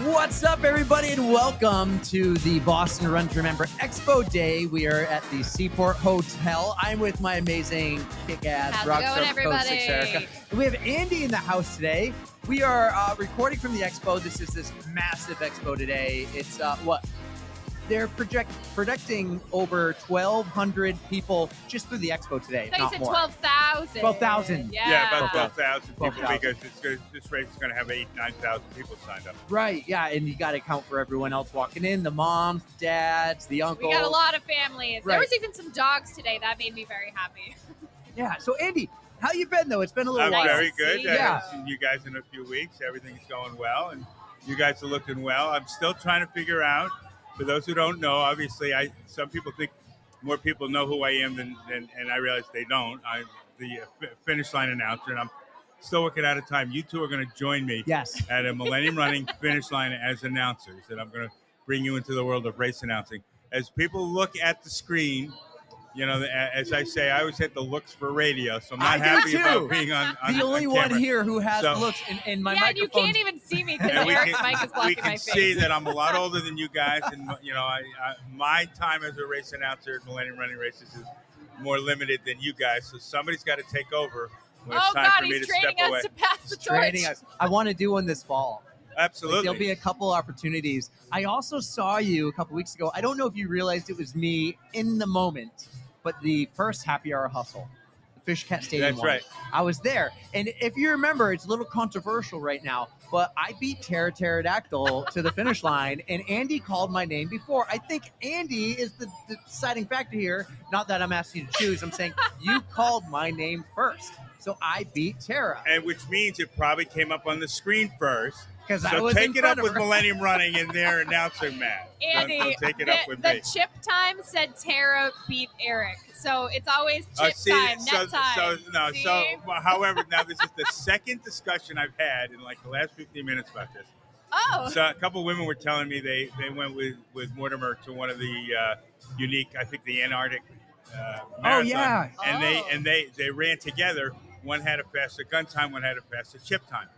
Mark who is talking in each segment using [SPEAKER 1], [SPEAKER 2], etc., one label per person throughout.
[SPEAKER 1] What's up, everybody, and welcome to the Boston Run to Remember Expo Day. We are at the Seaport Hotel. I'm with my amazing kick-ass rockstar co-host, Erica. And we have Andy in the house today. We are recording from the Expo. This is this massive Expo today. It's they're projecting over 1,200 people just through the Expo today.
[SPEAKER 2] I thought you said 12,000.
[SPEAKER 1] 12,000.
[SPEAKER 3] Yeah, about 12,000 people
[SPEAKER 1] 12,000.
[SPEAKER 3] because this race is going to have 9,000 people signed up.
[SPEAKER 1] Right, yeah, and you got to count for everyone else walking in, the moms, the dads, the uncles.
[SPEAKER 2] We got a lot of families.
[SPEAKER 1] Right.
[SPEAKER 2] There was even some dogs today. That made me very happy.
[SPEAKER 1] Yeah, so Andy, how you been, though? It's been a little while.
[SPEAKER 2] Nice
[SPEAKER 3] Very
[SPEAKER 2] to
[SPEAKER 3] good.
[SPEAKER 2] see
[SPEAKER 3] I
[SPEAKER 2] you.
[SPEAKER 3] haven't seen you guys in a few weeks. Everything's going well, and you guys are looking well. I'm still trying to figure out, for those who don't know, obviously, some people think more people know who I am than and I realize they don't. I'm the finish line announcer, and I'm still working out of time. You two are going to join me
[SPEAKER 1] Yes.
[SPEAKER 3] at a Millennium Running finish line as announcers, and I'm going to bring you into the world of race announcing. As people look at the screen, you know, as I say, I always hit the looks for radio, so I'm not happy about being on
[SPEAKER 1] the only
[SPEAKER 3] on
[SPEAKER 1] one
[SPEAKER 3] camera.
[SPEAKER 1] here who has
[SPEAKER 3] So-
[SPEAKER 1] looks in my
[SPEAKER 2] Yeah, and you
[SPEAKER 1] microphone.
[SPEAKER 2] can't even see me because
[SPEAKER 3] And
[SPEAKER 2] Eric's mic is blocking
[SPEAKER 3] we
[SPEAKER 2] my
[SPEAKER 3] can
[SPEAKER 2] face.
[SPEAKER 3] see that I'm a lot older than you guys, and you know, my time as a race announcer at Millennium Running Races is more limited than you guys. So somebody's got to take over when it's
[SPEAKER 2] Oh,
[SPEAKER 3] time
[SPEAKER 2] God,
[SPEAKER 3] for me
[SPEAKER 2] he's
[SPEAKER 3] to step
[SPEAKER 2] training
[SPEAKER 3] away.
[SPEAKER 2] us to pass the
[SPEAKER 1] He's training
[SPEAKER 2] torch.
[SPEAKER 1] us. I want to do one this fall.
[SPEAKER 3] Absolutely.
[SPEAKER 1] There'll be a couple opportunities. I also saw you a couple weeks ago. I don't know if you realized it was me in the moment, but the first Happy Hour Hustle, the Fish Cat Stadium
[SPEAKER 3] That's
[SPEAKER 1] one.
[SPEAKER 3] right.
[SPEAKER 1] I was there. And if you remember, it's a little controversial right now, but I beat Pterodactyl to the finish line, and Andy called my name before. I think Andy is the deciding factor here. Not that I'm asking you to choose. I'm saying you called my name first. So I beat Tara.
[SPEAKER 3] And which means it probably came up on the screen first.
[SPEAKER 1] Because I
[SPEAKER 3] So
[SPEAKER 1] was in
[SPEAKER 3] take it up
[SPEAKER 1] front of
[SPEAKER 3] with
[SPEAKER 1] her.
[SPEAKER 3] Millennium Running and their announcer, Matt.
[SPEAKER 2] Andy,
[SPEAKER 3] Don't take it up with
[SPEAKER 2] the
[SPEAKER 3] me.
[SPEAKER 2] chip time said Tara beat Eric. So it's always chip time, net time.
[SPEAKER 3] However, now this is the second discussion I've had in like the last 15 minutes about this.
[SPEAKER 2] Oh,
[SPEAKER 3] So a couple of women were telling me they went with Mortimer to one of the unique, I think the Antarctic marathon.
[SPEAKER 1] yeah.
[SPEAKER 3] And they ran together. One had a faster gun time, one had a faster chip time.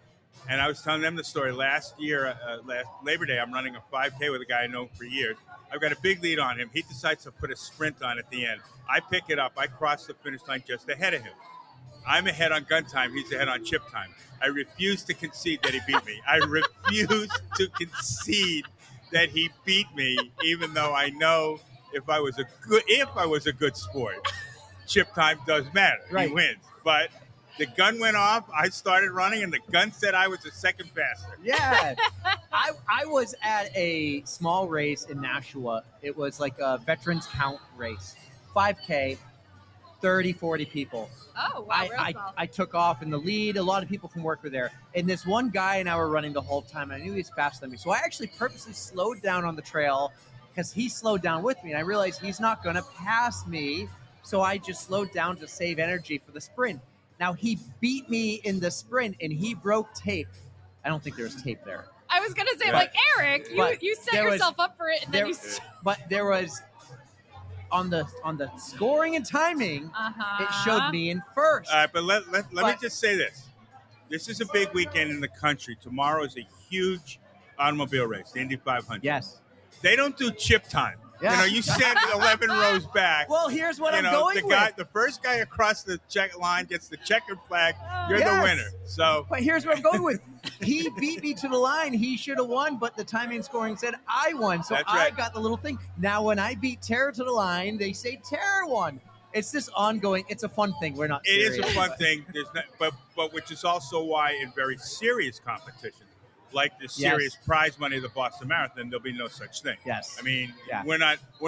[SPEAKER 3] And I was telling them the story. Last year, last Labor Day, I'm running a 5K with a guy I know for years. I've got a big lead on him. He decides to put a sprint on at the end. I pick it up. I cross the finish line just ahead of him. I'm ahead on gun time. He's ahead on chip time. I refuse to concede that he beat me. I refuse to concede that he beat me, even though I know if I was a good sport, chip time does matter.
[SPEAKER 1] Right.
[SPEAKER 3] He wins. But the gun went off. I started running, and the gun said I was a second faster.
[SPEAKER 1] Yeah. I was at a small race in Nashua. It was like a veterans count race. 5K, 30, 40 people.
[SPEAKER 2] oh, wow, real small.
[SPEAKER 1] I took off in the lead. A lot of people from work were there. And this one guy and I were running the whole time. And I knew he was faster than me. So I actually purposely slowed down on the trail because he slowed down with me. And I realized he's not going to pass me. So I just slowed down to save energy for the sprint. Now, he beat me in the sprint, and he broke tape. I don't think there was tape there.
[SPEAKER 2] I was going to say,
[SPEAKER 3] Yeah.
[SPEAKER 2] like, Eric,
[SPEAKER 1] But
[SPEAKER 2] you set
[SPEAKER 1] there was-
[SPEAKER 2] yourself up for it, and then
[SPEAKER 1] There,
[SPEAKER 2] you...
[SPEAKER 1] but there was, on the scoring and timing, it showed me in first.
[SPEAKER 3] All right, but let me
[SPEAKER 1] But-
[SPEAKER 3] just say this. This is a big weekend in the country. Tomorrow is a huge automobile race, the Indy 500.
[SPEAKER 1] Yes.
[SPEAKER 3] They don't do chip time.
[SPEAKER 1] Yeah.
[SPEAKER 3] You know, you stand 11 rows back.
[SPEAKER 1] Well, here's what
[SPEAKER 3] you
[SPEAKER 1] I'm
[SPEAKER 3] know,
[SPEAKER 1] going with.
[SPEAKER 3] the first guy across the check line gets the checkered flag. You're
[SPEAKER 1] Yes.
[SPEAKER 3] the winner. So
[SPEAKER 1] But here's what I'm going with. He beat me to the line. He should have won, but the timing and scoring said I won. So
[SPEAKER 3] That's
[SPEAKER 1] I
[SPEAKER 3] right.
[SPEAKER 1] got the little thing. Now, when I beat Tara to the line, they say Tara won. It's this ongoing. It's a fun thing. We're not
[SPEAKER 3] it is
[SPEAKER 1] serious.
[SPEAKER 3] a fun thing. There's not, but which is also why in very serious competition, like the serious prize money of the Boston Marathon, there'll be no such thing.
[SPEAKER 1] Yes.
[SPEAKER 3] I mean,
[SPEAKER 1] Yeah.
[SPEAKER 3] we're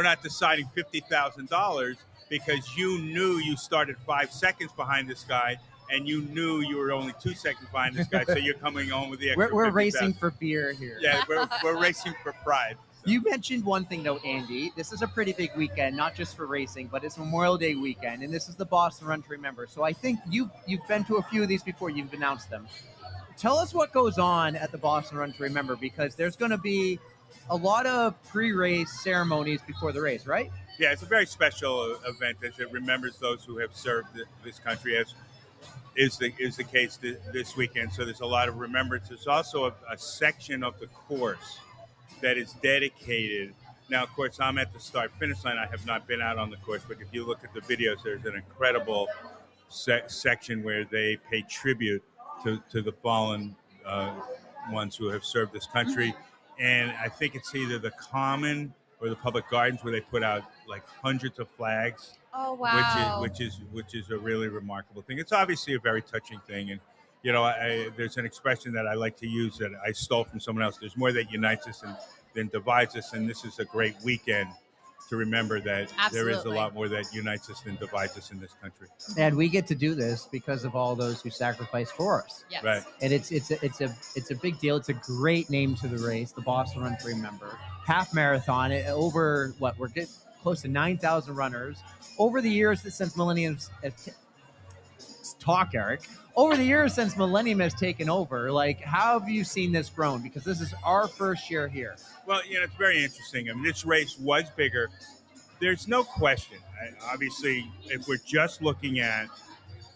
[SPEAKER 3] not deciding $50,000 because you knew you started 5 seconds behind this guy and you knew you were only 2 seconds behind this guy, so you're coming on with the extra
[SPEAKER 1] We're
[SPEAKER 3] 50,000.
[SPEAKER 1] racing for beer here.
[SPEAKER 3] Yeah, we're racing for pride. So.
[SPEAKER 1] You mentioned one thing, though, Andy. This is a pretty big weekend, not just for racing, but it's Memorial Day weekend, and this is the Boston Run to Remember. So I think you've been to a few of these before. You've announced them. Tell us what goes on at the Boston Run to Remember, because there's going to be a lot of pre-race ceremonies before the race, right?
[SPEAKER 3] Yeah, it's a very special event as it remembers those who have served this country. As is the case this weekend. So there's a lot of remembrance. There's also a section of the course that is dedicated. Now, of course, I'm at the start-finish line. I have not been out on the course, but if you look at the videos, there's an incredible section where they pay tribute to the fallen ones who have served this country. And I think it's either the Common or the Public Gardens where they put out like hundreds of flags.
[SPEAKER 2] Oh wow!
[SPEAKER 3] Which is a really remarkable thing. It's obviously a very touching thing, and there's an expression that I like to use that I stole from someone else. There's more that unites us than divides us, and this is a great weekend to remember that there is a lot more that unites us than divides us in this country.
[SPEAKER 1] And we get to do this because of all those who sacrificed for us.
[SPEAKER 2] Yes.
[SPEAKER 3] Right.
[SPEAKER 1] And it's a big deal. It's a great name to the race, the Boston Run to Remember half marathon. Over we're getting close to 9,000 runners over the years since Millennium's talk, Eric. Over the years since Millennium has taken over, like, how have you seen this grown? Because this is our first year here.
[SPEAKER 3] Well, it's very interesting. I mean, this race was bigger. There's no question. Obviously, if we're just looking at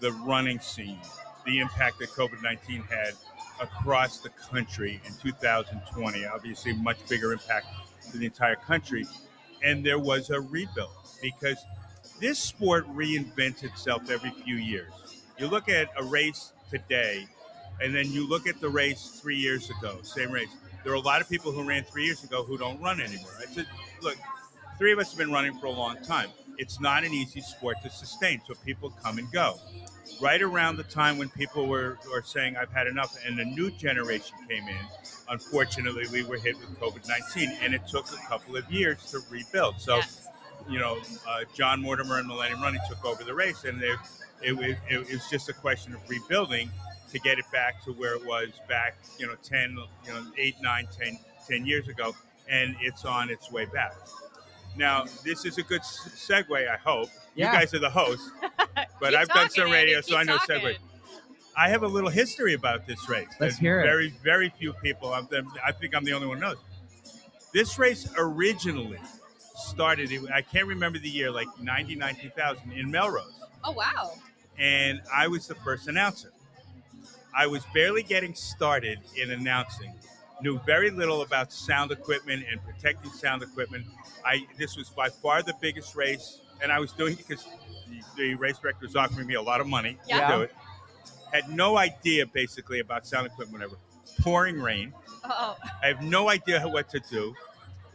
[SPEAKER 3] the running scene, the impact that COVID-19 had across the country in 2020, obviously much bigger impact to the entire country. And there was a rebuild because this sport reinvents itself every few years. You look at a race today, and then you look at the race 3 years ago, same race. There are a lot of people who ran 3 years ago who don't run anymore. Look, three of us have been running for a long time. It's not an easy sport to sustain, so people come and go. Right around the time when people were saying, I've had enough, and a new generation came in, unfortunately, we were hit with COVID-19, and it took a couple of years to rebuild. So,
[SPEAKER 2] yes.
[SPEAKER 3] John Mortimer and Millennium Running took over the race, and it was just a question of rebuilding to get it back to where it was back, 8, 9, 10 years ago, and it's on its way back. Now, this is a good segue, I hope.
[SPEAKER 1] Yeah.
[SPEAKER 3] You guys are the hosts, but I've done some radio, so I know segue. I have a little history about this race.
[SPEAKER 1] Let's hear it.
[SPEAKER 3] Very, very few people. I think I'm the only one who knows. This race originally started, I can't remember the year, like 99, 2000, in Melrose.
[SPEAKER 2] Oh, wow.
[SPEAKER 3] And I was the first announcer. I was barely getting started in announcing, knew very little about sound equipment and protecting sound equipment. This was by far the biggest race, and I was doing it because the race director was offering me a lot of money to do it. Had no idea, basically, about sound equipment, whatever. Pouring rain.
[SPEAKER 2] Uh-oh.
[SPEAKER 3] I have no idea what to do.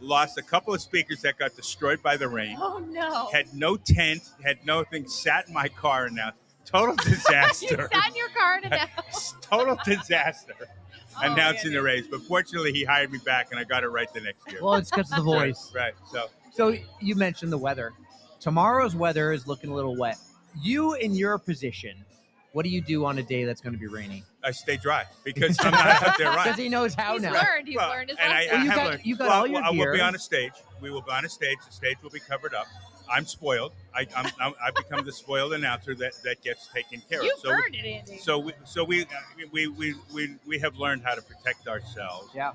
[SPEAKER 3] Lost a couple of speakers that got destroyed by the rain.
[SPEAKER 2] Oh, no.
[SPEAKER 3] Had no tent, had nothing, sat in my car and announced. Total disaster.
[SPEAKER 2] You sat in your car to announce.
[SPEAKER 3] Total disaster. Announcing the race. But fortunately, he hired me back, and I got it right the next year.
[SPEAKER 1] Well, it's because of the voice.
[SPEAKER 3] Right.
[SPEAKER 1] So you mentioned the weather. Tomorrow's weather is looking a little wet. You, in your position, what do you do on a day that's going to be rainy?
[SPEAKER 3] I stay dry because I'm not out there running.
[SPEAKER 1] Because he knows how
[SPEAKER 2] He's
[SPEAKER 1] now.
[SPEAKER 2] learned. He's learned his lesson.
[SPEAKER 1] You got all your
[SPEAKER 3] gear.
[SPEAKER 1] gear.
[SPEAKER 3] We'll be on a stage. We will be on a stage. The stage will be covered up. I'm spoiled. I've become the spoiled announcer that gets taken care of.
[SPEAKER 2] You've earned it, Andy.
[SPEAKER 3] So we have learned how to protect ourselves.
[SPEAKER 1] Yeah.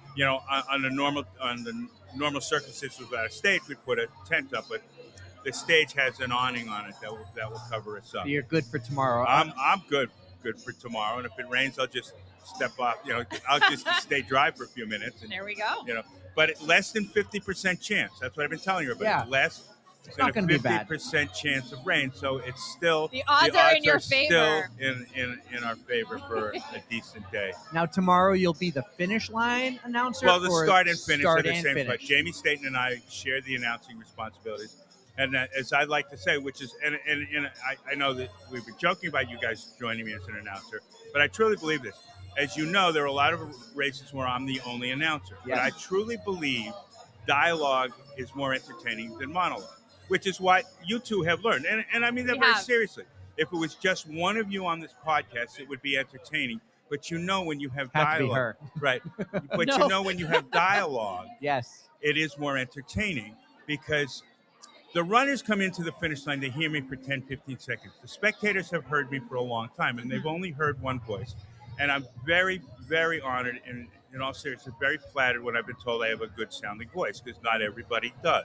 [SPEAKER 3] On the normal circumstances without a stage, we put a tent up, but the stage has an awning on it that will cover us up.
[SPEAKER 1] So you're good for tomorrow.
[SPEAKER 3] I'm good for tomorrow, and if it rains, I'll just step off. I'll just stay dry for a few minutes. And,
[SPEAKER 2] there we go.
[SPEAKER 3] But less than 50% chance. That's what I've been telling you about.
[SPEAKER 1] Yeah.
[SPEAKER 3] Less
[SPEAKER 1] it's
[SPEAKER 3] than
[SPEAKER 1] not going to be bad.
[SPEAKER 3] 50% chance of rain. So it's still
[SPEAKER 2] the odds are in your favor.
[SPEAKER 3] Still in our favor for a decent day.
[SPEAKER 1] Now tomorrow you'll be the finish line announcer.
[SPEAKER 3] Well, the start and finish are
[SPEAKER 1] start
[SPEAKER 3] the
[SPEAKER 1] and
[SPEAKER 3] same.
[SPEAKER 1] finish.
[SPEAKER 3] But Jamie Staten and I share the announcing responsibilities. And as I like to say, which is, and I know that we've been joking about you guys joining me as an announcer, but I truly believe this. As you know, there are a lot of races where I'm the only announcer.
[SPEAKER 1] Yes.
[SPEAKER 3] But I truly believe dialogue is more entertaining than monologue, which is what you two have learned. And I mean that very seriously. If it was just one of you on this podcast, it would be entertaining. But when you have dialogue.
[SPEAKER 1] To be her.
[SPEAKER 3] Right. But
[SPEAKER 2] No.
[SPEAKER 3] when you have dialogue,
[SPEAKER 1] Yes.
[SPEAKER 3] it is more entertaining because the runners come into the finish line, they hear me for 10, 15 seconds. The spectators have heard me for a long time, and they've only heard one voice. And I'm very, very honored and, in all seriousness, very flattered when I've been told I have a good sounding voice, because not everybody does.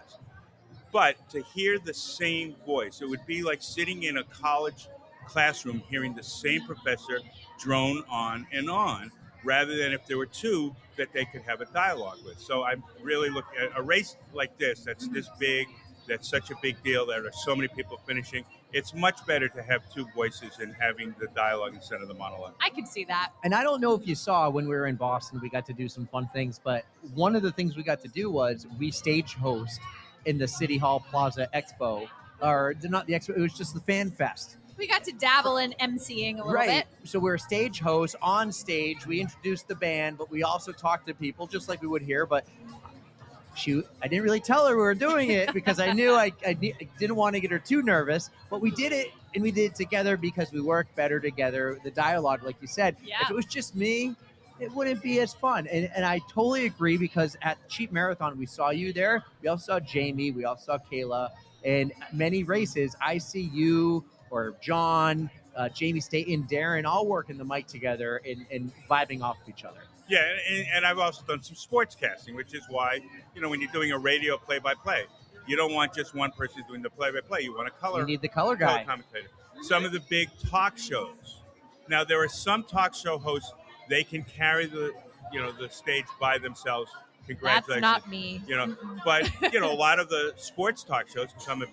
[SPEAKER 3] But to hear the same voice, it would be like sitting in a college classroom hearing the same professor drone on and on, rather than if there were two that they could have a dialogue with. So I really look at a race like this, that's this big, that's such a big deal, there are so many people finishing. It's much better to have two voices and having the dialogue instead of the monologue.
[SPEAKER 2] I can see that.
[SPEAKER 1] And I don't know if you saw when we were in Boston, we got to do some fun things, but one of the things we got to do was we stage host in the City Hall Plaza Expo, or not the Expo, it was just the Fan Fest.
[SPEAKER 2] We got to dabble in emceeing a little bit.
[SPEAKER 1] So we're stage hosts on stage. We introduced the band, but we also talked to people just like we would here. But shoot, I didn't really tell her we were doing it because I knew I didn't want to get her too nervous. But we did it, and we did it together because we work better together. The dialogue, like you said, if it was just me, it wouldn't be as fun. And I totally agree, because at Cheap Marathon, we saw you there. We also saw Jamie. We also saw Kayla. In many races, I see you or John, Jamie Staten, Darren, all working the mic together and vibing off of each other.
[SPEAKER 3] Yeah, and I've also done some sports casting, which is why, when you're doing a radio play-by-play, you don't want just one person doing the play-by-play. You want a color.
[SPEAKER 1] You need the color guy.
[SPEAKER 3] Commentator. Some of the big talk shows. Now, there are some talk show hosts, they can carry the stage by themselves. Congratulations.
[SPEAKER 2] That's not me.
[SPEAKER 3] But a lot of the sports talk shows, because I'm a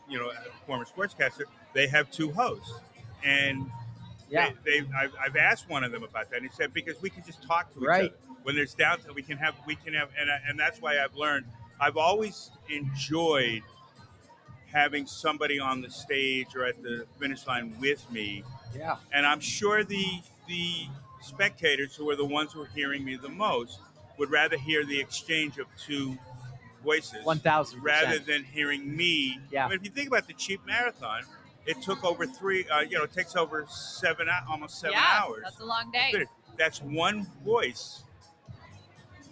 [SPEAKER 3] former sportscaster, they have two hosts, and I've asked one of them about that, and he said because we can just talk to each other when there's downtime. We can have, and that's why I've learned. I've always enjoyed having somebody on the stage or at the finish line with me.
[SPEAKER 1] Yeah,
[SPEAKER 3] and I'm sure the spectators, who are the ones who are hearing me the most, would rather hear the exchange of two voices
[SPEAKER 1] 1,000%.
[SPEAKER 3] rather than hearing me.
[SPEAKER 1] Yeah.
[SPEAKER 3] I mean, if you think about the Cheap Marathon, it took over it takes over almost 7 hours.
[SPEAKER 2] That's a long day.
[SPEAKER 3] That's one voice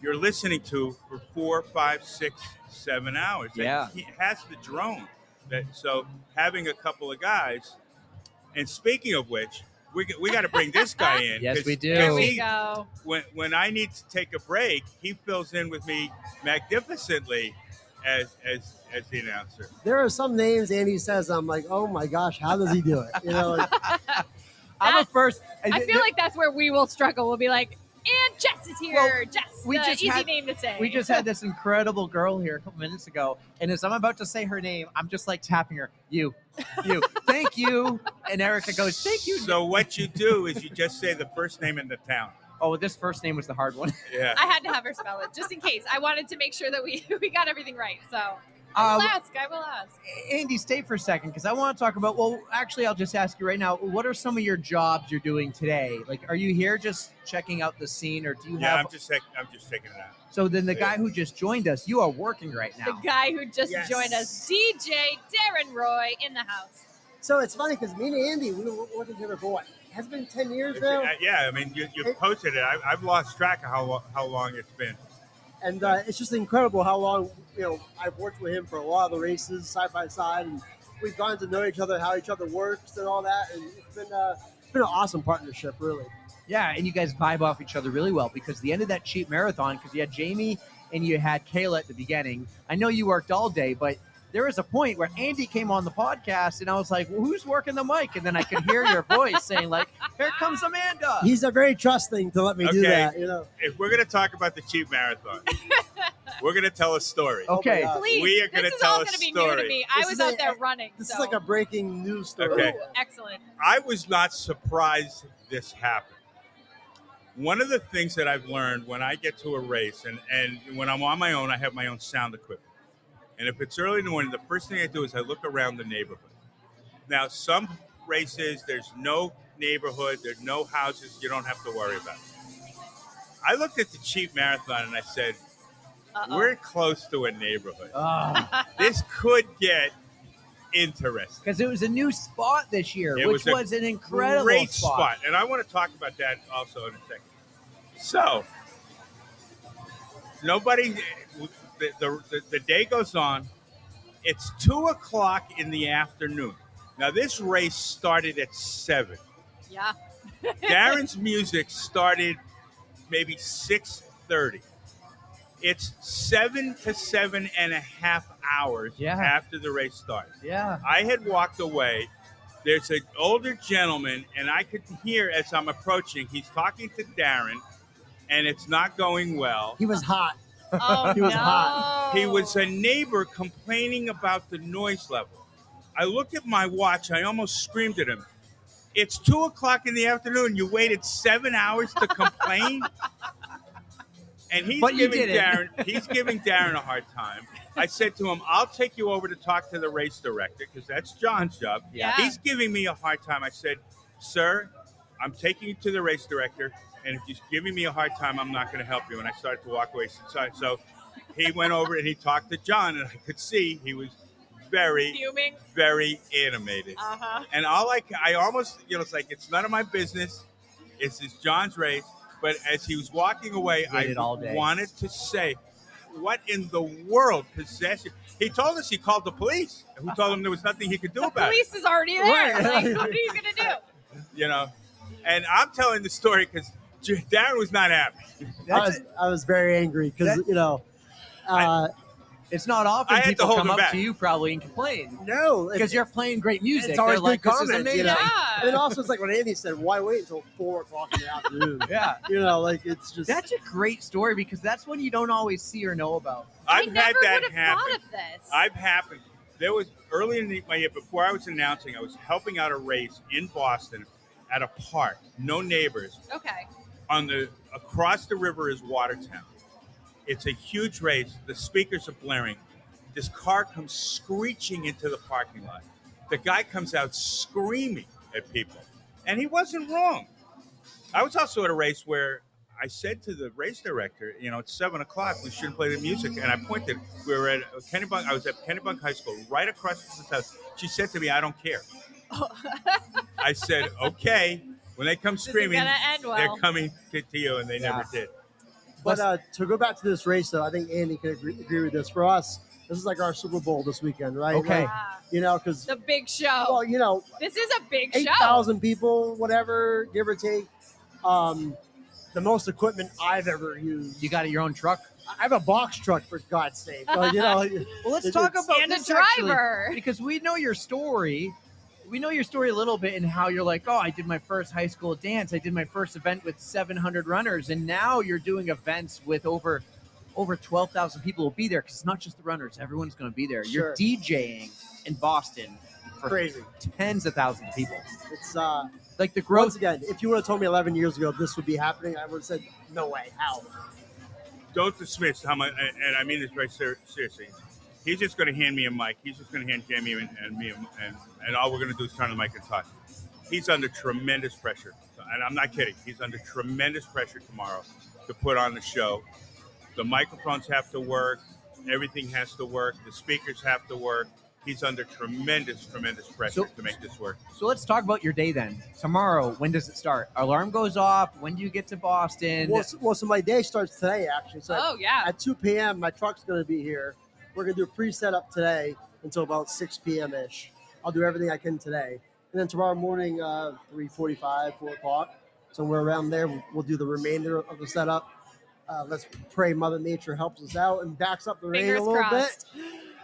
[SPEAKER 3] you're listening to for 4, 5, 6, 7 hours.
[SPEAKER 1] Yeah.
[SPEAKER 3] He has the drone. So having a couple of guys, and speaking of which, we got to bring this guy in.
[SPEAKER 1] Yes, we do.
[SPEAKER 2] Here we go.
[SPEAKER 3] When I need to take a break, he fills in with me magnificently as the announcer.
[SPEAKER 4] There are some names Andy says, I'm like, oh my gosh, how does he do it?
[SPEAKER 1] I'm a first.
[SPEAKER 2] I feel like that's where we will struggle. We'll be like, and Jess is here.
[SPEAKER 1] Well,
[SPEAKER 2] Jess, easy name to say.
[SPEAKER 1] We just had this incredible girl here a couple minutes ago, and as I'm about to say her name, I'm just like tapping her. You, thank you. And Erica goes, thank you.
[SPEAKER 3] So what you do is you just say the first name in the town.
[SPEAKER 1] Oh, this first name was the hard one.
[SPEAKER 3] Yeah.
[SPEAKER 2] I had to have her spell it just in case. I wanted to make sure that we got everything right. So I will ask.
[SPEAKER 1] Andy, stay for a second, because I want to talk about, well, actually, I'll just ask you right now, what are some of your jobs you're doing today? Like, are you here just checking out the scene, or do you have...
[SPEAKER 3] I'm just taking it out.
[SPEAKER 1] So then the guy who just joined us, you are working right now.
[SPEAKER 2] The guy who just joined us, DJ Darren Roy, in the house.
[SPEAKER 4] So it's funny, because me and Andy, we were working together for what? Has it been 10 years now?
[SPEAKER 3] Yeah, I mean, you posted it. I've lost track of how long it's been.
[SPEAKER 4] And it's just incredible how long, I've worked with him for a lot of the races side by side, and we've gotten to know each other, how each other works and all that. And it's been an awesome partnership, really.
[SPEAKER 1] Yeah, and you guys vibe off each other really well, because the end of that Cheap Marathon, because you had Jamie and you had Kayla at the beginning. I know you worked all day, but there was a point where Andy came on the podcast, and I was like, well, who's working the mic? And then I could hear your voice saying, like, here comes Amanda.
[SPEAKER 4] He's a very trusting to let me do that,
[SPEAKER 3] If we're going to talk about the Cheap Marathon, we're going to tell a story.
[SPEAKER 1] Okay.
[SPEAKER 2] Please,
[SPEAKER 3] we are going to tell a story.
[SPEAKER 2] This is all going to be new to me. I was out there running.
[SPEAKER 4] This is like a breaking news story.
[SPEAKER 3] Okay.
[SPEAKER 2] Ooh, excellent.
[SPEAKER 3] I was not surprised this happened. One of the things that I've learned when I get to a race, and when I'm on my own, I have my own sound equipment. And if it's early in the morning, the first thing I do is I look around the neighborhood. Now, some races, there's no neighborhood, there's no houses, you don't have to worry about it. I looked at the Cheap Marathon and I said, we're close to a neighborhood. This could get interesting.
[SPEAKER 1] Because it was a new spot this year, which was an incredible
[SPEAKER 3] great
[SPEAKER 1] spot.
[SPEAKER 3] And I want to talk about that also in a second. So, the day goes on. It's 2:00 in the afternoon. Now, this race started at 7.
[SPEAKER 2] Yeah.
[SPEAKER 3] Darren's music started maybe 6:30. It's 7 to 7.5 hours after the race started.
[SPEAKER 1] Yeah.
[SPEAKER 3] I had walked away There's an older gentleman, and I could hear as I'm approaching, he's talking to Darren, and it's not going well.
[SPEAKER 4] He was hot.
[SPEAKER 2] Oh,
[SPEAKER 4] He was hot.
[SPEAKER 3] He was a neighbor complaining about the noise level. I looked at my watch. I almost screamed at him. It's 2:00 in the afternoon. You waited 7 hours to complain? And he's giving Darren a hard time. I said to him, I'll take you over to talk to the race director because that's John's job.
[SPEAKER 2] Yeah.
[SPEAKER 3] He's giving me a hard time. I said, sir, I'm taking you to the race director, and if you're giving me a hard time, I'm not going to help you. And I started to walk away. So he went over and he talked to John, and I could see he was very,
[SPEAKER 2] fuming,
[SPEAKER 3] very animated. And I almost, it's like, it's none of my business. It's John's race. But as he was walking away, I wanted to say, what in the world possessed you? He told us he called the police, who told him there was nothing he could do about it.
[SPEAKER 2] The police is already there.
[SPEAKER 4] Right.
[SPEAKER 2] Like, what are you going to do?
[SPEAKER 3] And I'm telling the story because Darren was not happy.
[SPEAKER 4] I was very angry because,
[SPEAKER 1] it's not often
[SPEAKER 3] I had to
[SPEAKER 1] people
[SPEAKER 3] hold
[SPEAKER 1] come
[SPEAKER 3] him
[SPEAKER 1] up
[SPEAKER 3] back.
[SPEAKER 1] to you probably and complain.
[SPEAKER 4] No,
[SPEAKER 1] Because you're playing great music.
[SPEAKER 4] it's always
[SPEAKER 1] They're like,
[SPEAKER 4] good
[SPEAKER 1] this is
[SPEAKER 4] comments,
[SPEAKER 1] amazing.
[SPEAKER 2] Yeah.
[SPEAKER 4] And then also, it's like what Andy said, why wait until 4:00 in the afternoon?
[SPEAKER 1] Yeah.
[SPEAKER 4] It's just.
[SPEAKER 1] That's a great story because that's one you don't always see or know about.
[SPEAKER 2] I
[SPEAKER 3] I've had
[SPEAKER 2] never
[SPEAKER 3] that
[SPEAKER 2] would have
[SPEAKER 3] happen.
[SPEAKER 2] thought of this.
[SPEAKER 3] I've happened. There was early in my year, before I was announcing, I was helping out a race in Boston at a park, no neighbors.
[SPEAKER 2] Okay.
[SPEAKER 3] Across the river is Watertown. It's a huge race. The speakers are blaring. This car comes screeching into the parking lot. The guy comes out screaming at people. And he wasn't wrong. I was also at a race where I said to the race director, it's 7:00. We shouldn't play the music. And I pointed. We were at Kennebunk. I was at Kennebunk High School, right across from his house. She said to me, I don't care. I said, okay. When they come screaming,
[SPEAKER 2] gonna end well.
[SPEAKER 3] they're coming to you, and they never did.
[SPEAKER 4] But to go back to this race, though, I think Andy could agree with this. For us, this is like our Super Bowl this weekend, right?
[SPEAKER 1] Okay.
[SPEAKER 4] Because
[SPEAKER 2] the big show.
[SPEAKER 4] Well,
[SPEAKER 2] this is a big
[SPEAKER 4] 8,000 people, whatever, give or take. The most equipment I've ever used.
[SPEAKER 1] You got your own truck?
[SPEAKER 4] I have a box truck, for God's sake. Well,
[SPEAKER 1] let's talk about
[SPEAKER 2] and a
[SPEAKER 1] this actually,
[SPEAKER 2] driver.
[SPEAKER 1] because we know your story. We know your story a little bit and how you're like, I did my first high school dance. I did my first event with 700 runners. And now you're doing events with over 12,000 people will be there because it's not just the runners. Everyone's going to be there.
[SPEAKER 4] Sure.
[SPEAKER 1] You're DJing in Boston for
[SPEAKER 4] Crazy.
[SPEAKER 1] Tens of thousands of people.
[SPEAKER 4] It's
[SPEAKER 1] like the growth.
[SPEAKER 4] once again, if you would have told me 11 years ago this would be happening, I would have said, no way, how?
[SPEAKER 3] Don't dismiss how much, and I mean this very seriously. He's just going to hand me a mic. He's just going to hand Jamie and me, and all we're going to do is turn the mic and talk. He's under tremendous pressure, and I'm not kidding. He's under tremendous pressure tomorrow to put on the show. The microphones have to work. Everything has to work. The speakers have to work. He's under tremendous pressure to make this work.
[SPEAKER 1] So let's talk about your day then. Tomorrow, when does it start? Alarm goes off. When do you get to Boston?
[SPEAKER 4] Well, so my day starts today, actually. So
[SPEAKER 2] yeah.
[SPEAKER 4] At 2 p.m., my truck's going to be here. We're going to do a pre-setup today until about 6 p.m.-ish. I'll do everything I can today. And then tomorrow morning, 3:45, 4 o'clock, somewhere around there, we'll do the remainder of the setup. Let's pray Mother Nature helps us out and backs up the rain a little bit.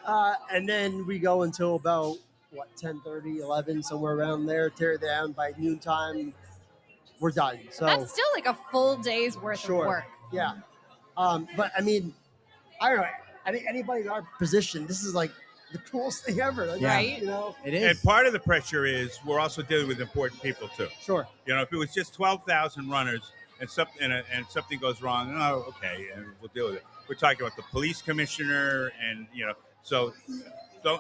[SPEAKER 4] And then we go until about, 10:30, 11, somewhere around there, tear it down. By noontime, we're done. So
[SPEAKER 2] that's still like a full day's worth of work.
[SPEAKER 4] Yeah. But, I mean, I don't know. I think anybody in our position, this is like the coolest thing ever. Like,
[SPEAKER 2] Right?
[SPEAKER 1] It is.
[SPEAKER 3] And part of the pressure is we're also dealing with important people too.
[SPEAKER 4] Sure.
[SPEAKER 3] If it was just 12,000 runners and something goes wrong, okay, and we'll deal with it. We're talking about the police commissioner, and so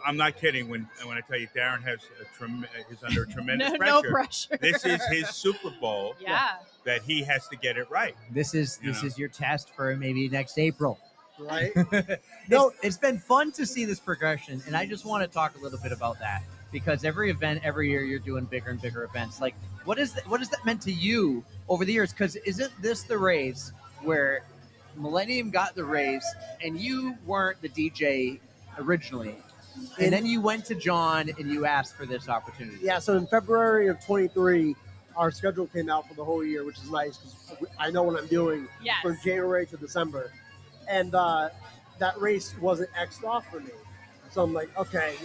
[SPEAKER 3] I'm not kidding when I tell you Darren is under tremendous pressure.
[SPEAKER 2] No pressure.
[SPEAKER 3] This is his Super Bowl.
[SPEAKER 2] Yeah.
[SPEAKER 3] That he has to get it right.
[SPEAKER 1] This is your test for maybe next April.
[SPEAKER 4] Right?
[SPEAKER 1] It's been fun to see this progression, and I just want to talk a little bit about that because every event, every year, you're doing bigger and bigger events. Like, what has that meant to you over the years? Because isn't this the race where Millennium got the race and you weren't the DJ originally, and then you went to John and you asked for this opportunity?
[SPEAKER 4] Yeah. So in February of 23, our schedule came out for the whole year, which is nice because I know what I'm doing from January to December. And that race wasn't X'd off for me. So I'm like, okay,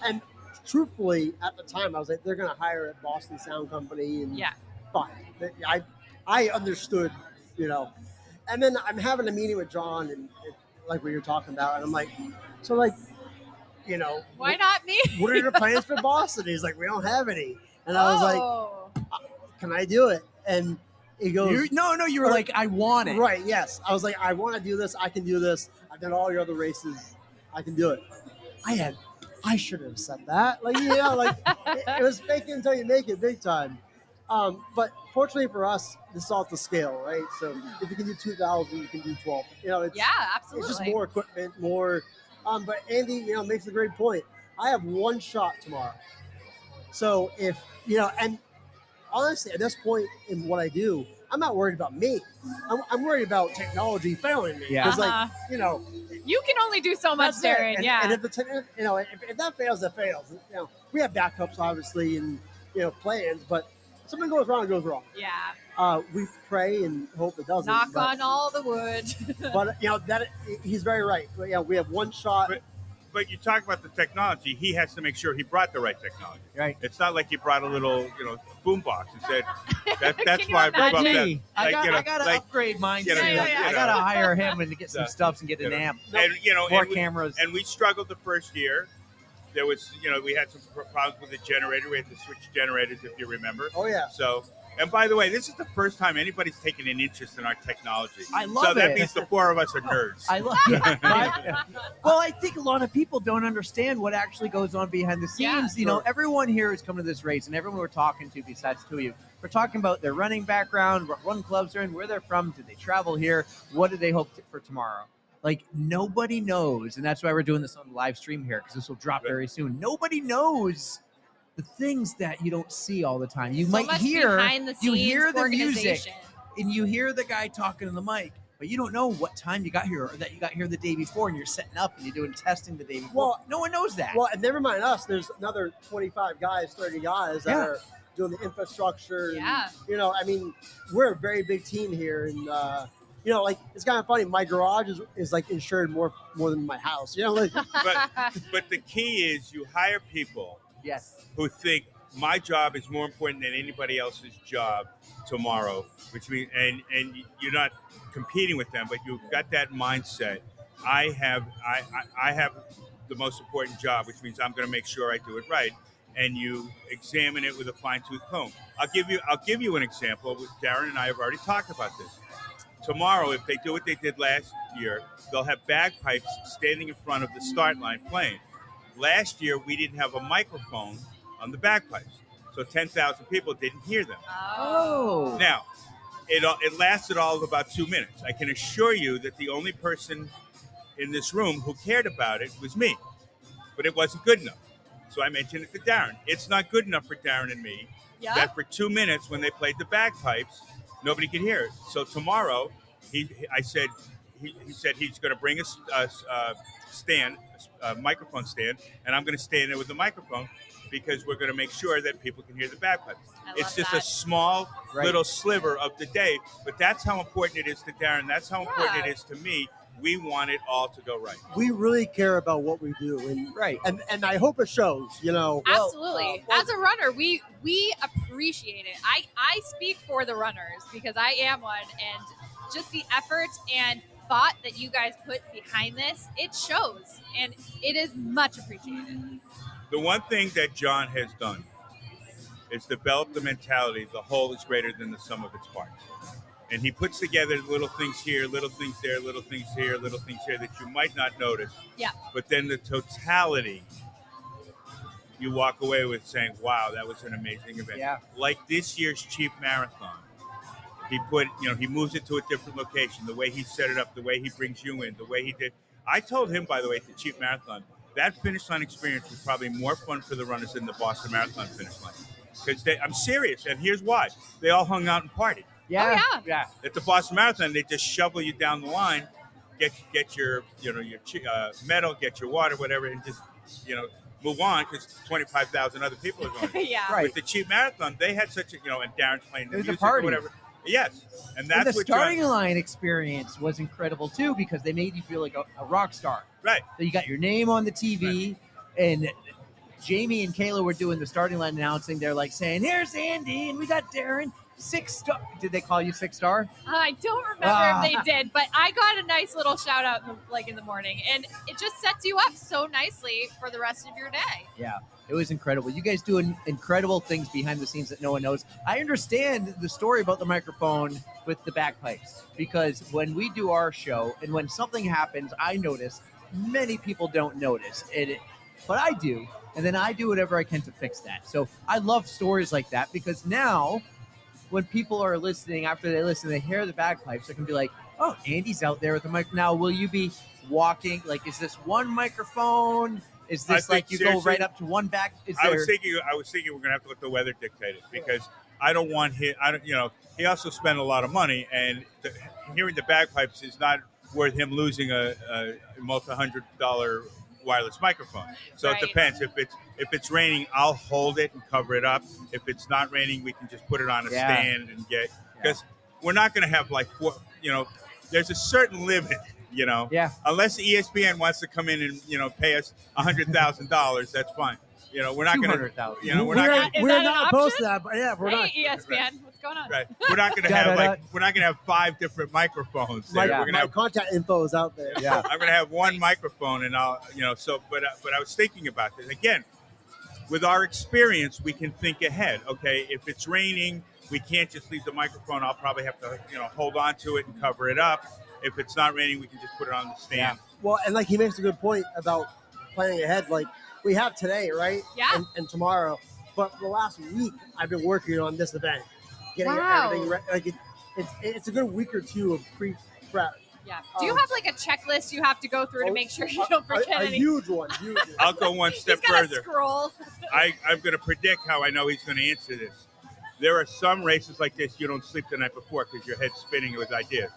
[SPEAKER 4] and truthfully, at the time, I was like, they're going to hire a Boston Sound Company, and fine. I understood, And then I'm having a meeting with John, and like what you're talking about, and I'm like, so like,
[SPEAKER 2] why not me?
[SPEAKER 4] What are your plans for Boston? He's like, we don't have any, and I was like, can I do it? And he goes,
[SPEAKER 1] no, you were like, I want it.
[SPEAKER 4] Right? Yes, I was like, I want to do this. I can do this. I've done all your other races. I can do it. I should have said that. Like, it was fake it until you make it, big time. But fortunately for us, this is off the scale, right? So if you can do 2,000, you can do 12.
[SPEAKER 2] Absolutely.
[SPEAKER 4] It's just more equipment, more. But Andy, makes a great point. I have one shot tomorrow. So if and honestly, at this point in what I do, I'm not worried about me. I'm worried about technology failing me.
[SPEAKER 1] Yeah.
[SPEAKER 4] Because
[SPEAKER 2] you can only do so much, Darren.
[SPEAKER 4] And if if that fails, that fails. We have backups, obviously, and plans, but something goes wrong, it goes wrong.
[SPEAKER 2] Yeah.
[SPEAKER 4] We pray and hope it doesn't.
[SPEAKER 2] Knock on all the wood.
[SPEAKER 4] But that he's very right. We have one shot.
[SPEAKER 3] But you talk about the technology. He has to make sure he brought the right technology.
[SPEAKER 1] Right.
[SPEAKER 3] It's not like he brought a little, boombox and said, "That's
[SPEAKER 2] Can you
[SPEAKER 3] why."
[SPEAKER 2] imagine?
[SPEAKER 1] Me. I gotta upgrade mine. I gotta hire him and get some stuff and get an amp.
[SPEAKER 3] And
[SPEAKER 1] more cameras.
[SPEAKER 3] And we struggled the first year. There was, we had some problems with the generator. We had to switch generators, if you remember.
[SPEAKER 4] Oh yeah.
[SPEAKER 3] So. And by the way, this is the first time anybody's taken an interest in our technology.
[SPEAKER 1] I love it.
[SPEAKER 3] So that means the four of us are nerds.
[SPEAKER 1] I love it. Well, I think a lot of people don't understand what actually goes on behind the scenes. Everyone here who's coming to this race and everyone we're talking to besides two of you, we're talking about their running background, what run clubs they're in, where they're from, do they travel here, what do they hope for tomorrow? Like, nobody knows, and that's why we're doing this on live stream here, because this will drop very soon. Nobody knows the things that you don't see all the time. You might hear, you hear the music, and you hear the guy talking to the mic, but you don't know what time you got here, or that you got here the day before, and you're setting up and you're doing testing the day before. Well, no one knows that.
[SPEAKER 4] Well, and never mind us. There's another 25 guys, 30 guys that are doing the infrastructure.
[SPEAKER 2] Yeah.
[SPEAKER 4] And, we're a very big team here, and it's kind of funny. My garage is like insured more than my house.
[SPEAKER 3] But the key is you hire people.
[SPEAKER 1] Yes.
[SPEAKER 3] Who think my job is more important than anybody else's job tomorrow, which means, and you're not competing with them, but you've got that mindset. I have the most important job, which means I'm going to make sure I do it right, and you examine it with a fine-tooth comb. I'll give you an example. Darren and I have already talked about this. Tomorrow, if they do what they did last year, they'll have bagpipes standing in front of the start line playing. Last year, we didn't have a microphone on the bagpipes, so 10,000 people didn't hear them.
[SPEAKER 1] Oh.
[SPEAKER 3] Now, it lasted all of about 2 minutes. I can assure you that the only person in this room who cared about it was me, but it wasn't good enough. So I mentioned it to Darren. It's not good enough for Darren and me that for 2 minutes when they played the bagpipes, nobody could hear it. So tomorrow, he said he's going to bring a microphone stand, and I'm going to stand there with the microphone because we're going to make sure that people can hear the bagpipes. It's just a small little sliver of the day, but that's how important it is to Darren. That's how important it is to me. We want it all to go right.
[SPEAKER 4] We really care about what we do, and I hope it shows.
[SPEAKER 2] Absolutely. As a runner, we appreciate it. I speak for the runners because I am one, and just the effort and thought that you guys put behind this, it shows, and it is much appreciated.
[SPEAKER 3] The one thing that John has done is develop the mentality the whole is greater than the sum of its parts. And he puts together little things here, little things there, little things here, little things here that you might not notice.
[SPEAKER 2] Yeah.
[SPEAKER 3] But then the totality, you walk away with saying, wow, that was an amazing event.
[SPEAKER 1] Yeah.
[SPEAKER 3] Like this year's Cheap Marathon. He he moves it to a different location, the way he set it up, the way he brings you in, the way he did. I told him, by the way, at the Cheap Marathon, that finish line experience was probably more fun for the runners than the Boston Marathon finish line. Because I'm serious, and here's why. They all hung out and partied.
[SPEAKER 1] Yeah.
[SPEAKER 2] Oh, yeah.
[SPEAKER 3] At the Boston Marathon, they just shovel you down the line, get your medal, get your water, whatever, and just move on because 25,000 other people are going.
[SPEAKER 2] Yeah.
[SPEAKER 1] Right.
[SPEAKER 3] With the Cheap Marathon, they had such and Darren's playing the
[SPEAKER 1] It was a
[SPEAKER 3] music
[SPEAKER 1] party.
[SPEAKER 3] or whatever. Yes, and that's
[SPEAKER 1] And the
[SPEAKER 3] what
[SPEAKER 1] starting line experience was incredible too because they made you feel like a rock star.
[SPEAKER 3] Right.
[SPEAKER 1] So you got your name on the TV, and Jamie and Kayla were doing the starting line announcing. They're like saying, "Here's Andy, and we got Darren, 6-star." Did they call you 6-star?
[SPEAKER 2] I don't remember if they did, but I got a nice little shout out in the morning, and it just sets you up so nicely for the rest of your day.
[SPEAKER 1] Yeah, it was incredible. You guys do incredible things behind the scenes that no one knows. I understand the story about the microphone with the bagpipes, because when we do our show and when something happens, I notice many people don't notice it, but I do. And then I do whatever I can to fix that. So I love stories like that, because now when people are listening, after they listen, they hear the bagpipes, they can be like, oh, Andy's out there with the mic. Now, will you be walking? Like, is this one microphone? Is this like you go right up to one back?
[SPEAKER 3] I was thinking we're going to have to let the weather dictate it, because I don't want him. He also spent a lot of money, and hearing the bagpipes is not worth him losing a multi-$100 wireless microphone. So It depends. If it's raining, I'll hold it and cover it up. If it's not raining, we can just put it on a stand and because we're not going to have like four. There's a certain limit. Unless ESPN wants to come in and pay us $100,000, that's fine. We're not going to.
[SPEAKER 4] We're not opposed to that, but we're not.
[SPEAKER 2] ESPN, right. What's going on?
[SPEAKER 3] Right. We're not going to have we're not going to have 5 different microphones. We're going to have
[SPEAKER 4] contact info is out there.
[SPEAKER 1] Yeah.
[SPEAKER 3] I'm going to have one microphone, and I'll But I was thinking about this again. With our experience, we can think ahead. Okay, if it's raining, we can't just leave the microphone. I'll probably have to hold on to it and cover it up. If it's not raining, we can just put it on the stand.
[SPEAKER 4] Yeah. Well, and like he makes a good point about planning ahead. Like we have today, right?
[SPEAKER 2] Yeah.
[SPEAKER 4] And tomorrow. But for the last week, I've been working on this event, getting everything ready. Like it's a good week or two of pre-prep.
[SPEAKER 2] Yeah. Do you have like a checklist you have to go through to make sure you don't forget anything?
[SPEAKER 4] A huge one.
[SPEAKER 3] I'll go one step further.
[SPEAKER 2] Scroll.
[SPEAKER 3] I'm going to predict how I know he's going to answer this. There are some races like this you don't sleep the night before because your head's spinning with ideas.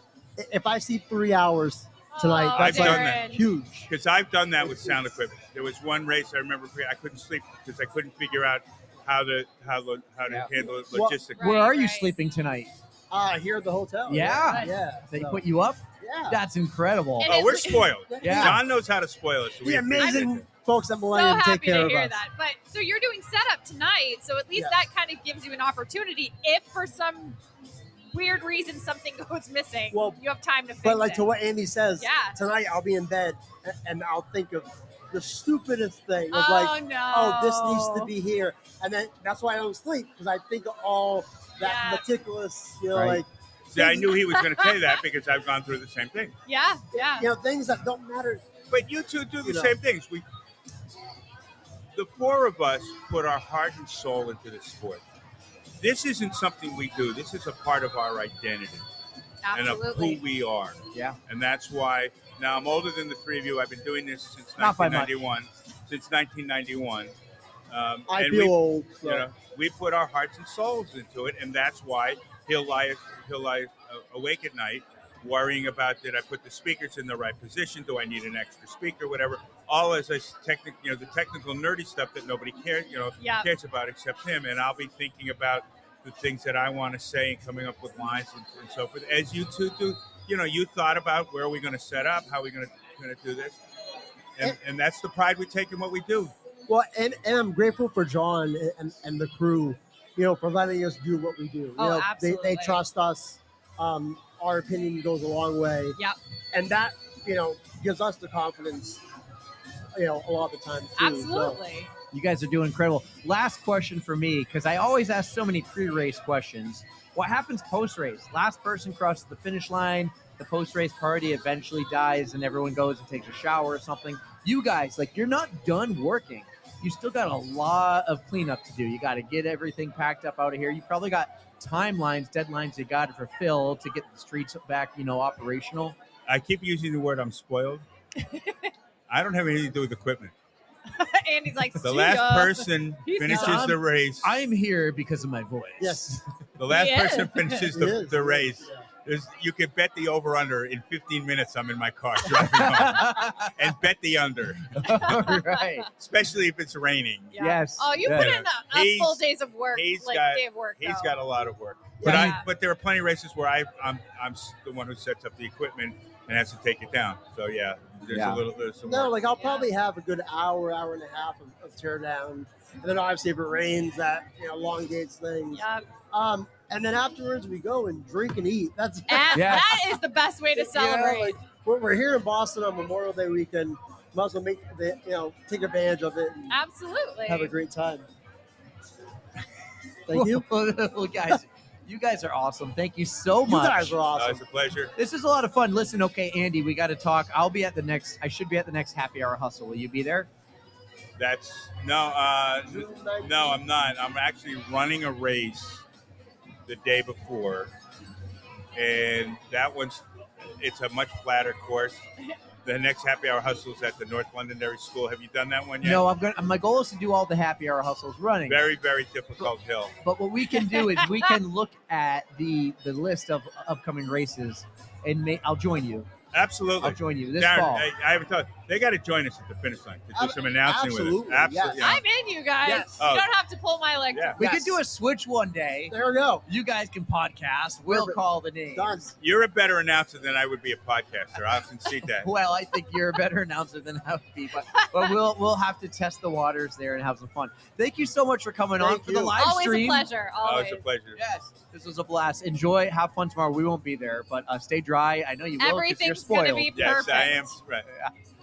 [SPEAKER 4] If I sleep 3 hours tonight, that's
[SPEAKER 3] I've done that.
[SPEAKER 4] Huge.
[SPEAKER 3] Because I've done that with sound equipment. There was one race I remember I couldn't sleep because I couldn't figure out how to handle it logistically.
[SPEAKER 1] Where are you sleeping tonight?
[SPEAKER 4] Here at the hotel.
[SPEAKER 1] Yeah. They put you up?
[SPEAKER 4] Yeah.
[SPEAKER 1] That's incredible.
[SPEAKER 3] We're spoiled.
[SPEAKER 1] Yeah.
[SPEAKER 3] John knows how to spoil us. So
[SPEAKER 4] the amazing folks at Millennium take care of us.
[SPEAKER 2] So happy to hear that. But so you're doing setup tonight, so at least that kind of gives you an opportunity. If for some weird reason something goes missing, you have time to fix it.
[SPEAKER 4] But like to what Andy says, tonight I'll be in bed and I'll think of the stupidest thing of this needs to be here, and then that's why I don't sleep, because I think of all that meticulous, like.
[SPEAKER 3] See, I knew he was going to say that because I've gone through the same thing.
[SPEAKER 2] Yeah.
[SPEAKER 4] Things that don't matter.
[SPEAKER 3] But you two do the same things. The 4 of us put our heart and soul into this sport. This isn't something we do. This is a part of our identity.
[SPEAKER 2] Absolutely.
[SPEAKER 3] And of who we are.
[SPEAKER 1] Yeah.
[SPEAKER 3] And that's why, now I'm older than the 3 of you. I've been doing this since 1991.
[SPEAKER 4] I feel old.
[SPEAKER 3] We put our hearts and souls into it, and that's why he'll lie awake at night worrying about, did I put the speakers in the right position? Do I need an extra speaker? Whatever. All as the technical nerdy stuff that nobody cares about except him. And I'll be thinking about the things that I want to say and coming up with lines and so forth. As you two do, you thought about where are we going to set up, how are we going to do this, and that's the pride we take in what we do.
[SPEAKER 4] Well, and I'm grateful for John and the crew, for letting us do what we do.
[SPEAKER 2] Absolutely.
[SPEAKER 4] They trust us. Our opinion goes a long way.
[SPEAKER 2] Yep.
[SPEAKER 4] And that, gives us the confidence, a lot of the time too.
[SPEAKER 2] Absolutely.
[SPEAKER 4] So.
[SPEAKER 1] You guys are doing incredible. Last question for me, because I always ask so many pre-race questions. What happens post-race? Last person crosses the finish line, the post-race party eventually dies, and everyone goes and takes a shower or something. You guys, you're not done working. You still got a lot of cleanup to do. You got to get everything packed up out of here. You probably got timelines, deadlines you got to fulfill to get the streets back, operational.
[SPEAKER 3] I keep using the word I'm spoiled. I don't have anything to do with equipment.
[SPEAKER 2] Andy's like,
[SPEAKER 3] the last person finishes the race.
[SPEAKER 1] I'm here because of my voice.
[SPEAKER 4] Yes.
[SPEAKER 3] The last person finishes the race. You can bet the over-under in 15 minutes I'm in my car driving home. And bet the under.
[SPEAKER 1] Right.
[SPEAKER 3] Especially if it's raining.
[SPEAKER 2] Yeah.
[SPEAKER 1] Yes.
[SPEAKER 2] Oh, you put in a full days of work.
[SPEAKER 3] He's
[SPEAKER 2] He's
[SPEAKER 3] got a lot of work.
[SPEAKER 2] Yeah.
[SPEAKER 3] But there are plenty of races where I'm the one who sets up the equipment and has to take it down. So yeah, there's some
[SPEAKER 4] No,
[SPEAKER 3] work.
[SPEAKER 4] like I'll probably have a good hour and a half of tear down, and then obviously if it rains, that elongates things.
[SPEAKER 2] Yep.
[SPEAKER 4] And then afterwards we go and drink and eat. That's
[SPEAKER 2] And
[SPEAKER 1] Yes.
[SPEAKER 2] that is the best way to celebrate.
[SPEAKER 4] like we're here in Boston on Memorial Day weekend. Might as well take advantage of it and
[SPEAKER 2] Absolutely.
[SPEAKER 4] have a great time. Thank you.
[SPEAKER 1] Well, guys, you guys are awesome. Thank you so
[SPEAKER 4] You
[SPEAKER 1] much.
[SPEAKER 4] guys are awesome.
[SPEAKER 3] It's a pleasure.
[SPEAKER 1] This is a lot of fun. Listen, okay, Andy, we got to talk. I should be at the next happy hour hustle. Will you be there?
[SPEAKER 3] No, I'm not. I'm actually running a race the day before, and it's a much flatter course. The next happy hour hustle is at the North Londonderry School. Have you done that one yet?
[SPEAKER 1] No, my goal is to do all the happy hour hustles running.
[SPEAKER 3] Very, very difficult hill.
[SPEAKER 1] But what we can do is we can look at the list of upcoming races, and I'll join you.
[SPEAKER 3] Absolutely.
[SPEAKER 1] I'll join you this
[SPEAKER 3] Darren,
[SPEAKER 1] fall.
[SPEAKER 3] I haven't told you. They got to join us at the finish line to do some announcing with us.
[SPEAKER 4] Absolutely,
[SPEAKER 3] Absolutely.
[SPEAKER 4] yes.
[SPEAKER 2] I'm in, you guys.
[SPEAKER 4] Yes.
[SPEAKER 2] You don't have to pull my leg.
[SPEAKER 3] Yeah.
[SPEAKER 1] We
[SPEAKER 4] Yes.
[SPEAKER 1] could do a switch one day.
[SPEAKER 4] There we go.
[SPEAKER 1] You guys can podcast. We'll
[SPEAKER 4] Perfect.
[SPEAKER 1] call the names.
[SPEAKER 4] Done.
[SPEAKER 3] You're a better announcer than I would be a podcaster. I'll concede that.
[SPEAKER 1] Well, I think you're a better announcer than I would be, but we'll have to test the waters there and have some fun. Thank you so much for coming on
[SPEAKER 4] Thank
[SPEAKER 1] for the
[SPEAKER 4] you.
[SPEAKER 1] live
[SPEAKER 2] Always
[SPEAKER 1] stream.
[SPEAKER 2] a pleasure.
[SPEAKER 3] Oh,
[SPEAKER 2] Always.
[SPEAKER 3] it's a pleasure.
[SPEAKER 1] Yes, this was a blast. Enjoy, have fun tomorrow. We won't be there, but stay dry. I know you will because you're
[SPEAKER 2] Everything's
[SPEAKER 1] spoiled.
[SPEAKER 2] gonna be
[SPEAKER 3] Yes,
[SPEAKER 2] perfect.
[SPEAKER 3] I am. Right.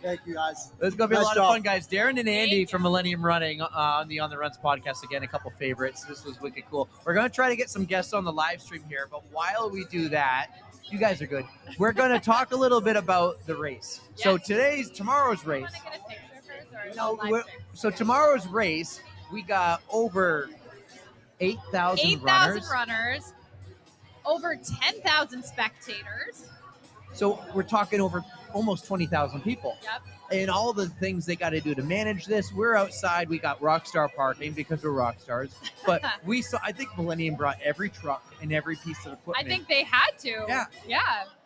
[SPEAKER 4] Thank you, guys.
[SPEAKER 1] It's going to be a
[SPEAKER 4] Nice
[SPEAKER 1] lot
[SPEAKER 4] job.
[SPEAKER 1] of fun, guys. Darren and Andy
[SPEAKER 2] Thank
[SPEAKER 1] from Millennium Running on the On the Runs podcast. Again, a couple favorites. This was wicked cool. We're going to try to get some guests on the live stream here, but while we do that, you guys are good. We're going to talk a little bit about the race. So
[SPEAKER 2] Yes.
[SPEAKER 1] tomorrow's
[SPEAKER 2] You
[SPEAKER 1] race.
[SPEAKER 2] want to get a picture first or
[SPEAKER 1] No,
[SPEAKER 2] live
[SPEAKER 1] we're-
[SPEAKER 2] stream?
[SPEAKER 1] So tomorrow's race, we got over 8,000
[SPEAKER 2] 8,000
[SPEAKER 1] runners.
[SPEAKER 2] runners, over 10,000 spectators.
[SPEAKER 1] So we're talking over almost 20,000 people.
[SPEAKER 2] Yep.
[SPEAKER 1] And all the things they got to do to manage this. We're outside. We got rock star parking because we're rock stars. But I think Millennium brought every truck and every piece of
[SPEAKER 2] I
[SPEAKER 1] equipment.
[SPEAKER 2] think they had to.
[SPEAKER 1] Yeah.
[SPEAKER 2] Yeah.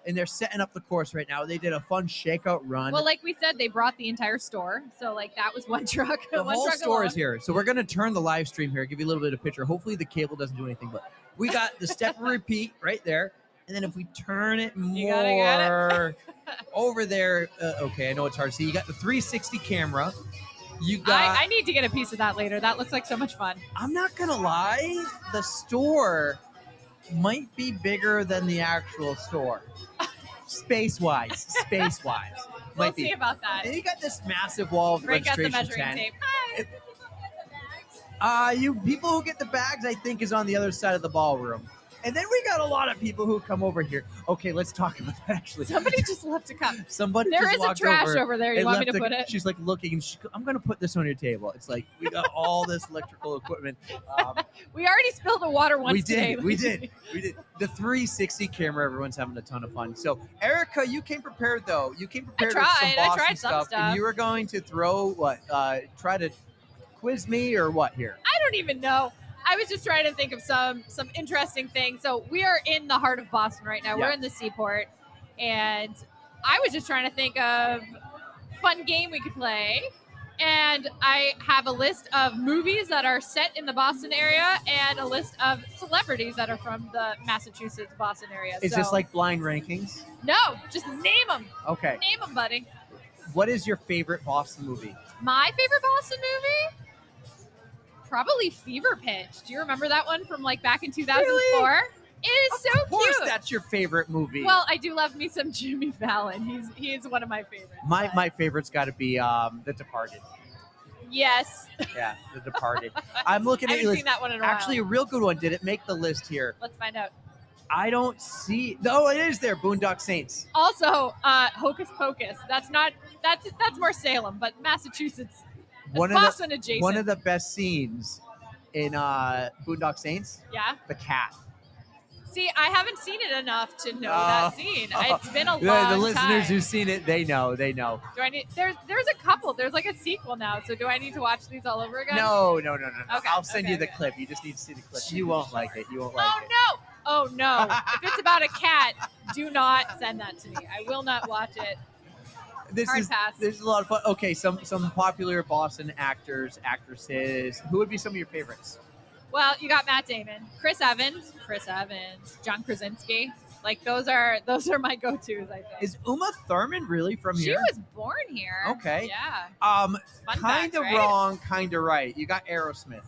[SPEAKER 1] And they're setting up the course right now. They did a fun shakeout run.
[SPEAKER 2] Well, like we said, they brought the entire store. So, that was one truck.
[SPEAKER 1] the
[SPEAKER 2] one
[SPEAKER 1] whole
[SPEAKER 2] truck
[SPEAKER 1] store
[SPEAKER 2] alone.
[SPEAKER 1] is here. So we're going to turn the live stream here, give you a little bit of picture. Hopefully the cable doesn't do anything. But we got the step and repeat right there. And then if we turn it
[SPEAKER 2] You gotta get it.
[SPEAKER 1] more over there, okay, I know it's hard to see. You got the 360 camera. You got.
[SPEAKER 2] I need to get a piece of that later. That looks like so much fun.
[SPEAKER 1] I'm not gonna lie, the store might be bigger than the actual store. Space-wise.
[SPEAKER 2] We'll
[SPEAKER 1] Might
[SPEAKER 2] see
[SPEAKER 1] be.
[SPEAKER 2] about that.
[SPEAKER 1] And you got this massive wall of
[SPEAKER 2] Break out the
[SPEAKER 1] registration
[SPEAKER 2] measuring
[SPEAKER 1] tent.
[SPEAKER 2] tape. Hi.
[SPEAKER 1] You people who get the bags, I think, is on the other side of the ballroom. And then we got a lot of people who come over here. Okay, let's talk about that actually.
[SPEAKER 2] Somebody just left a cup.
[SPEAKER 1] Somebody
[SPEAKER 2] There
[SPEAKER 1] just
[SPEAKER 2] is a
[SPEAKER 1] walked
[SPEAKER 2] trash over there. You
[SPEAKER 1] and
[SPEAKER 2] want me
[SPEAKER 1] left
[SPEAKER 2] to put it?
[SPEAKER 1] She's like looking, and I'm going to put this on your table. It's like we got all this electrical equipment.
[SPEAKER 2] We already spilled the water once
[SPEAKER 1] We
[SPEAKER 2] today.
[SPEAKER 1] did. The 360 camera. Everyone's having a ton of fun. So, Erica, you came prepared though. You came prepared with some
[SPEAKER 2] I
[SPEAKER 1] Boston
[SPEAKER 2] tried some stuff.
[SPEAKER 1] and you were going to throw what? Try to quiz me or what here?
[SPEAKER 2] I don't even know. I was just trying to think of some interesting things. So we are in the heart of Boston right now.
[SPEAKER 1] Yeah.
[SPEAKER 2] We're in the Seaport, and I was just trying to think of fun game we could play. And I have a list of movies that are set in the Boston area and a list of celebrities that are from the Massachusetts, Boston area.
[SPEAKER 1] Is
[SPEAKER 2] So-
[SPEAKER 1] this like blind rankings?
[SPEAKER 2] No, just name them.
[SPEAKER 1] Okay.
[SPEAKER 2] Name them, buddy.
[SPEAKER 1] What is your favorite Boston movie?
[SPEAKER 2] My favorite Boston movie? Probably Fever Pitch. Do you remember that one from back in 2004? It is so
[SPEAKER 1] Of course,
[SPEAKER 2] cute.
[SPEAKER 1] that's your favorite movie.
[SPEAKER 2] Well, I do love me some Jimmy Fallon. He is one of my favorites. but-
[SPEAKER 1] my favorite's got to be The Departed.
[SPEAKER 2] Yes.
[SPEAKER 1] Yeah, The Departed. I'm looking
[SPEAKER 2] I
[SPEAKER 1] at
[SPEAKER 2] haven't
[SPEAKER 1] you.
[SPEAKER 2] seen that one in a while.
[SPEAKER 1] Actually, a real good one. Did it make the list here?
[SPEAKER 2] Let's find out.
[SPEAKER 1] I don't see. No, it is there. Boondock Saints.
[SPEAKER 2] Also, Hocus Pocus. That's more Salem, but Massachusetts. That's
[SPEAKER 1] One of
[SPEAKER 2] Boston adjacent.
[SPEAKER 1] One of the best scenes in Boondock Saints,
[SPEAKER 2] yeah.
[SPEAKER 1] the cat.
[SPEAKER 2] See, I haven't seen it enough to know
[SPEAKER 1] Oh.
[SPEAKER 2] that scene. It's been a long
[SPEAKER 1] The listeners
[SPEAKER 2] time.
[SPEAKER 1] who've seen it, they know.
[SPEAKER 2] Do I need? There's a couple. There's a sequel now. So do I need to watch these all over again?
[SPEAKER 1] No.
[SPEAKER 2] Okay,
[SPEAKER 1] I'll send you the
[SPEAKER 2] okay.
[SPEAKER 1] clip. You just need to see the clip. You won't like it. You won't like
[SPEAKER 2] Oh
[SPEAKER 1] it.
[SPEAKER 2] no! Oh no! If it's about a cat, do not send that to me. I will not watch it.
[SPEAKER 1] This
[SPEAKER 2] Hard
[SPEAKER 1] is
[SPEAKER 2] pass.
[SPEAKER 1] this is a lot of fun. Okay, some popular Boston actors, actresses. Who would be some of your favorites?
[SPEAKER 2] Well, you got Matt Damon, Chris Evans, John Krasinski. Like those are my go-tos. I think.
[SPEAKER 1] Is Uma Thurman really from
[SPEAKER 2] She
[SPEAKER 1] here?
[SPEAKER 2] was born here.
[SPEAKER 1] Okay.
[SPEAKER 2] Yeah.
[SPEAKER 1] Kind
[SPEAKER 2] facts,
[SPEAKER 1] of
[SPEAKER 2] right?
[SPEAKER 1] wrong, kind of right. You got Aerosmith.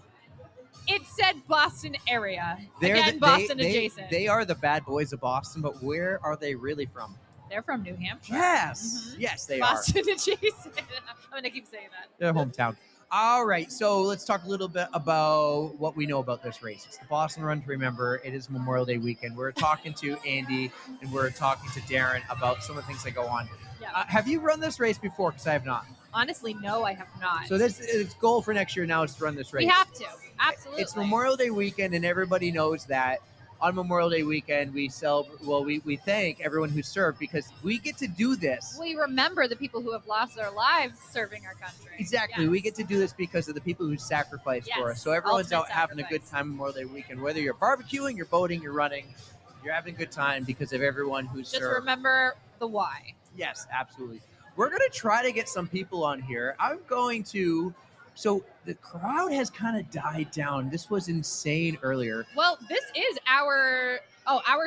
[SPEAKER 2] It said Boston area.
[SPEAKER 1] They're
[SPEAKER 2] Again, Boston adjacent.
[SPEAKER 1] They are the bad boys of Boston, but where are they really from?
[SPEAKER 2] They're from New Hampshire.
[SPEAKER 1] Yes.
[SPEAKER 2] Mhm.
[SPEAKER 1] Yes, they
[SPEAKER 2] Boston adjacent. I'm going to keep saying that.
[SPEAKER 1] Their hometown. All right, so let's talk a little bit about what we know about this race. It's the Boston Run to Remember. It is Memorial Day weekend. We're talking to Andy and we're talking to Darren about some of the things that go on.
[SPEAKER 2] Yeah.
[SPEAKER 1] Have you run this race before? Because I have not.
[SPEAKER 2] Honestly, no, I have not.
[SPEAKER 1] So its goal for next year now is to run this race.
[SPEAKER 2] We have to. Absolutely.
[SPEAKER 1] It's Memorial Day weekend, and everybody knows that on Memorial Day weekend we celebrate. Well, we thank everyone who served because we get to do this.
[SPEAKER 2] We remember the people who have lost their lives serving our country.
[SPEAKER 1] Exactly.
[SPEAKER 2] Yes.
[SPEAKER 1] We get to do this because of the people who sacrificed for us.
[SPEAKER 2] Yes.
[SPEAKER 1] So everyone's
[SPEAKER 2] Ultimate
[SPEAKER 1] out having a good
[SPEAKER 2] sacrifice.
[SPEAKER 1] time Memorial Day weekend. Whether you're barbecuing, you're boating, you're running, you're having a good time because of everyone who
[SPEAKER 2] Just
[SPEAKER 1] served.
[SPEAKER 2] remember the why.
[SPEAKER 1] Yes, absolutely. We're going to try to get some people on here. I'm going to. So the crowd has kind of died down. This was insane earlier.
[SPEAKER 2] Well, this is hour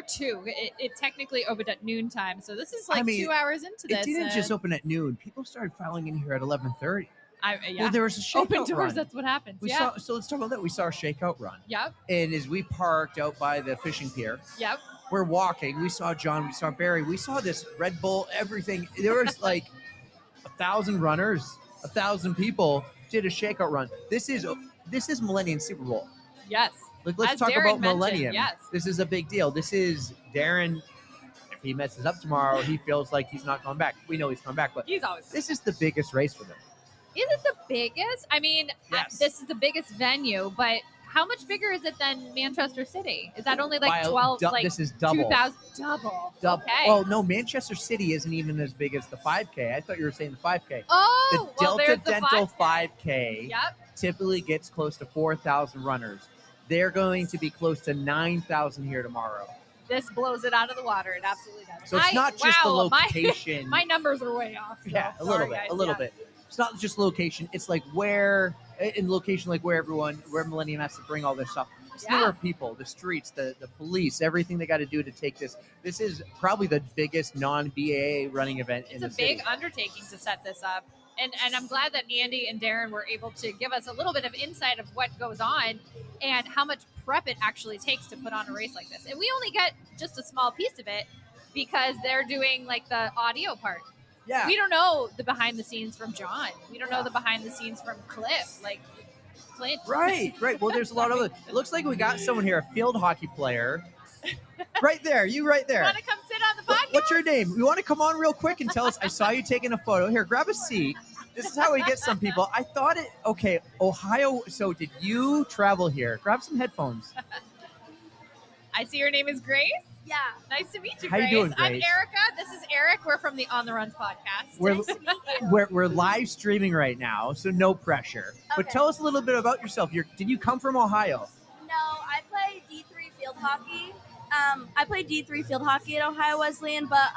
[SPEAKER 2] 2. It technically opened at noontime, so this is like 2 hours into this.
[SPEAKER 1] It didn't just open at noon. People started filing in here at 11:30.
[SPEAKER 2] Yeah.
[SPEAKER 1] Well, there was a shakeout
[SPEAKER 2] Open doors.
[SPEAKER 1] run.
[SPEAKER 2] That's what happens.
[SPEAKER 1] We
[SPEAKER 2] Yeah.
[SPEAKER 1] saw. So let's talk about that. We saw a shakeout run.
[SPEAKER 2] Yep.
[SPEAKER 1] And as we parked out by the fishing pier,
[SPEAKER 2] Yep.
[SPEAKER 1] we're walking. We saw John. We saw Barry. We saw this Red Bull. Everything. There was like 1,000 runners. 1,000 people did a shakeout run. This is Millennium Super Bowl.
[SPEAKER 2] Yes.
[SPEAKER 1] Let's
[SPEAKER 2] As
[SPEAKER 1] talk
[SPEAKER 2] Darren
[SPEAKER 1] about
[SPEAKER 2] mentioned,
[SPEAKER 1] Millennium.
[SPEAKER 2] yes.
[SPEAKER 1] This is a big deal. This is Darren. If he messes up tomorrow, he feels like he's not coming back. We know he's coming back, but
[SPEAKER 2] He's always.
[SPEAKER 1] this is the biggest race for them.
[SPEAKER 2] Is it the biggest? I mean,
[SPEAKER 1] Yes.
[SPEAKER 2] this is the biggest venue, but how much bigger is it than Manchester City? Is that only
[SPEAKER 1] By
[SPEAKER 2] like
[SPEAKER 1] a
[SPEAKER 2] 12?
[SPEAKER 1] du-
[SPEAKER 2] like
[SPEAKER 1] this is double.
[SPEAKER 2] 2,000? Double.
[SPEAKER 1] Double.
[SPEAKER 2] Okay.
[SPEAKER 1] Well, no, Manchester City isn't even as big as the 5K. I thought you were saying the 5K.
[SPEAKER 2] Oh,
[SPEAKER 1] The
[SPEAKER 2] well,
[SPEAKER 1] Delta
[SPEAKER 2] there's the
[SPEAKER 1] Dental
[SPEAKER 2] 5K.
[SPEAKER 1] 5K
[SPEAKER 2] Yep.
[SPEAKER 1] typically gets close to 4,000 runners. They're going to be close to 9,000 here tomorrow.
[SPEAKER 2] This blows it out of the water. It absolutely does.
[SPEAKER 1] So it's not just the
[SPEAKER 2] wow,
[SPEAKER 1] location.
[SPEAKER 2] My numbers are way off. So
[SPEAKER 1] Yeah, a
[SPEAKER 2] sorry,
[SPEAKER 1] little bit,
[SPEAKER 2] guys.
[SPEAKER 1] a little
[SPEAKER 2] Yeah.
[SPEAKER 1] bit. It's not just location. It's like where where Millennium has to bring all this stuff. It's
[SPEAKER 2] Yeah.
[SPEAKER 1] newer people, the streets, the police, everything they got to do to take this. This is probably the biggest non-BAA running event in
[SPEAKER 2] It's
[SPEAKER 1] the
[SPEAKER 2] a
[SPEAKER 1] city.
[SPEAKER 2] big undertaking to set this up. And I'm glad that Andy and Darren were able to give us a little bit of insight of what goes on and how much prep it actually takes to put on a race like this. And we only get just a small piece of it because they're doing like the audio part.
[SPEAKER 1] Yeah.
[SPEAKER 2] We don't know the behind the scenes from John. We don't know the behind the scenes from Cliff, like Clint.
[SPEAKER 1] Right. Well, there's a lot of it. It looks like we got someone here, a field hockey player. Right there. You right there.
[SPEAKER 2] Want to come sit on the podcast?
[SPEAKER 1] What's your name? You want to come on real quick and tell us? I saw you taking a photo. Here, grab a seat. This is how we get some people. I thought it. Okay, Ohio. So did you travel here? Grab some headphones.
[SPEAKER 2] I see your name is Grace.
[SPEAKER 5] Yeah.
[SPEAKER 2] Nice to meet you,
[SPEAKER 1] How you
[SPEAKER 2] Grace.
[SPEAKER 1] doing,
[SPEAKER 2] I'm
[SPEAKER 1] Grace?
[SPEAKER 2] Erica. This is Eric. We're from the On the Runs podcast.
[SPEAKER 1] We're,
[SPEAKER 5] Nice to meet you.
[SPEAKER 1] we're live streaming right now, so no pressure. But
[SPEAKER 5] Okay.
[SPEAKER 1] tell us a little bit about yourself. Did you come from Ohio?
[SPEAKER 5] No, I play D3 field hockey. I played D3 field hockey at Ohio Wesleyan, but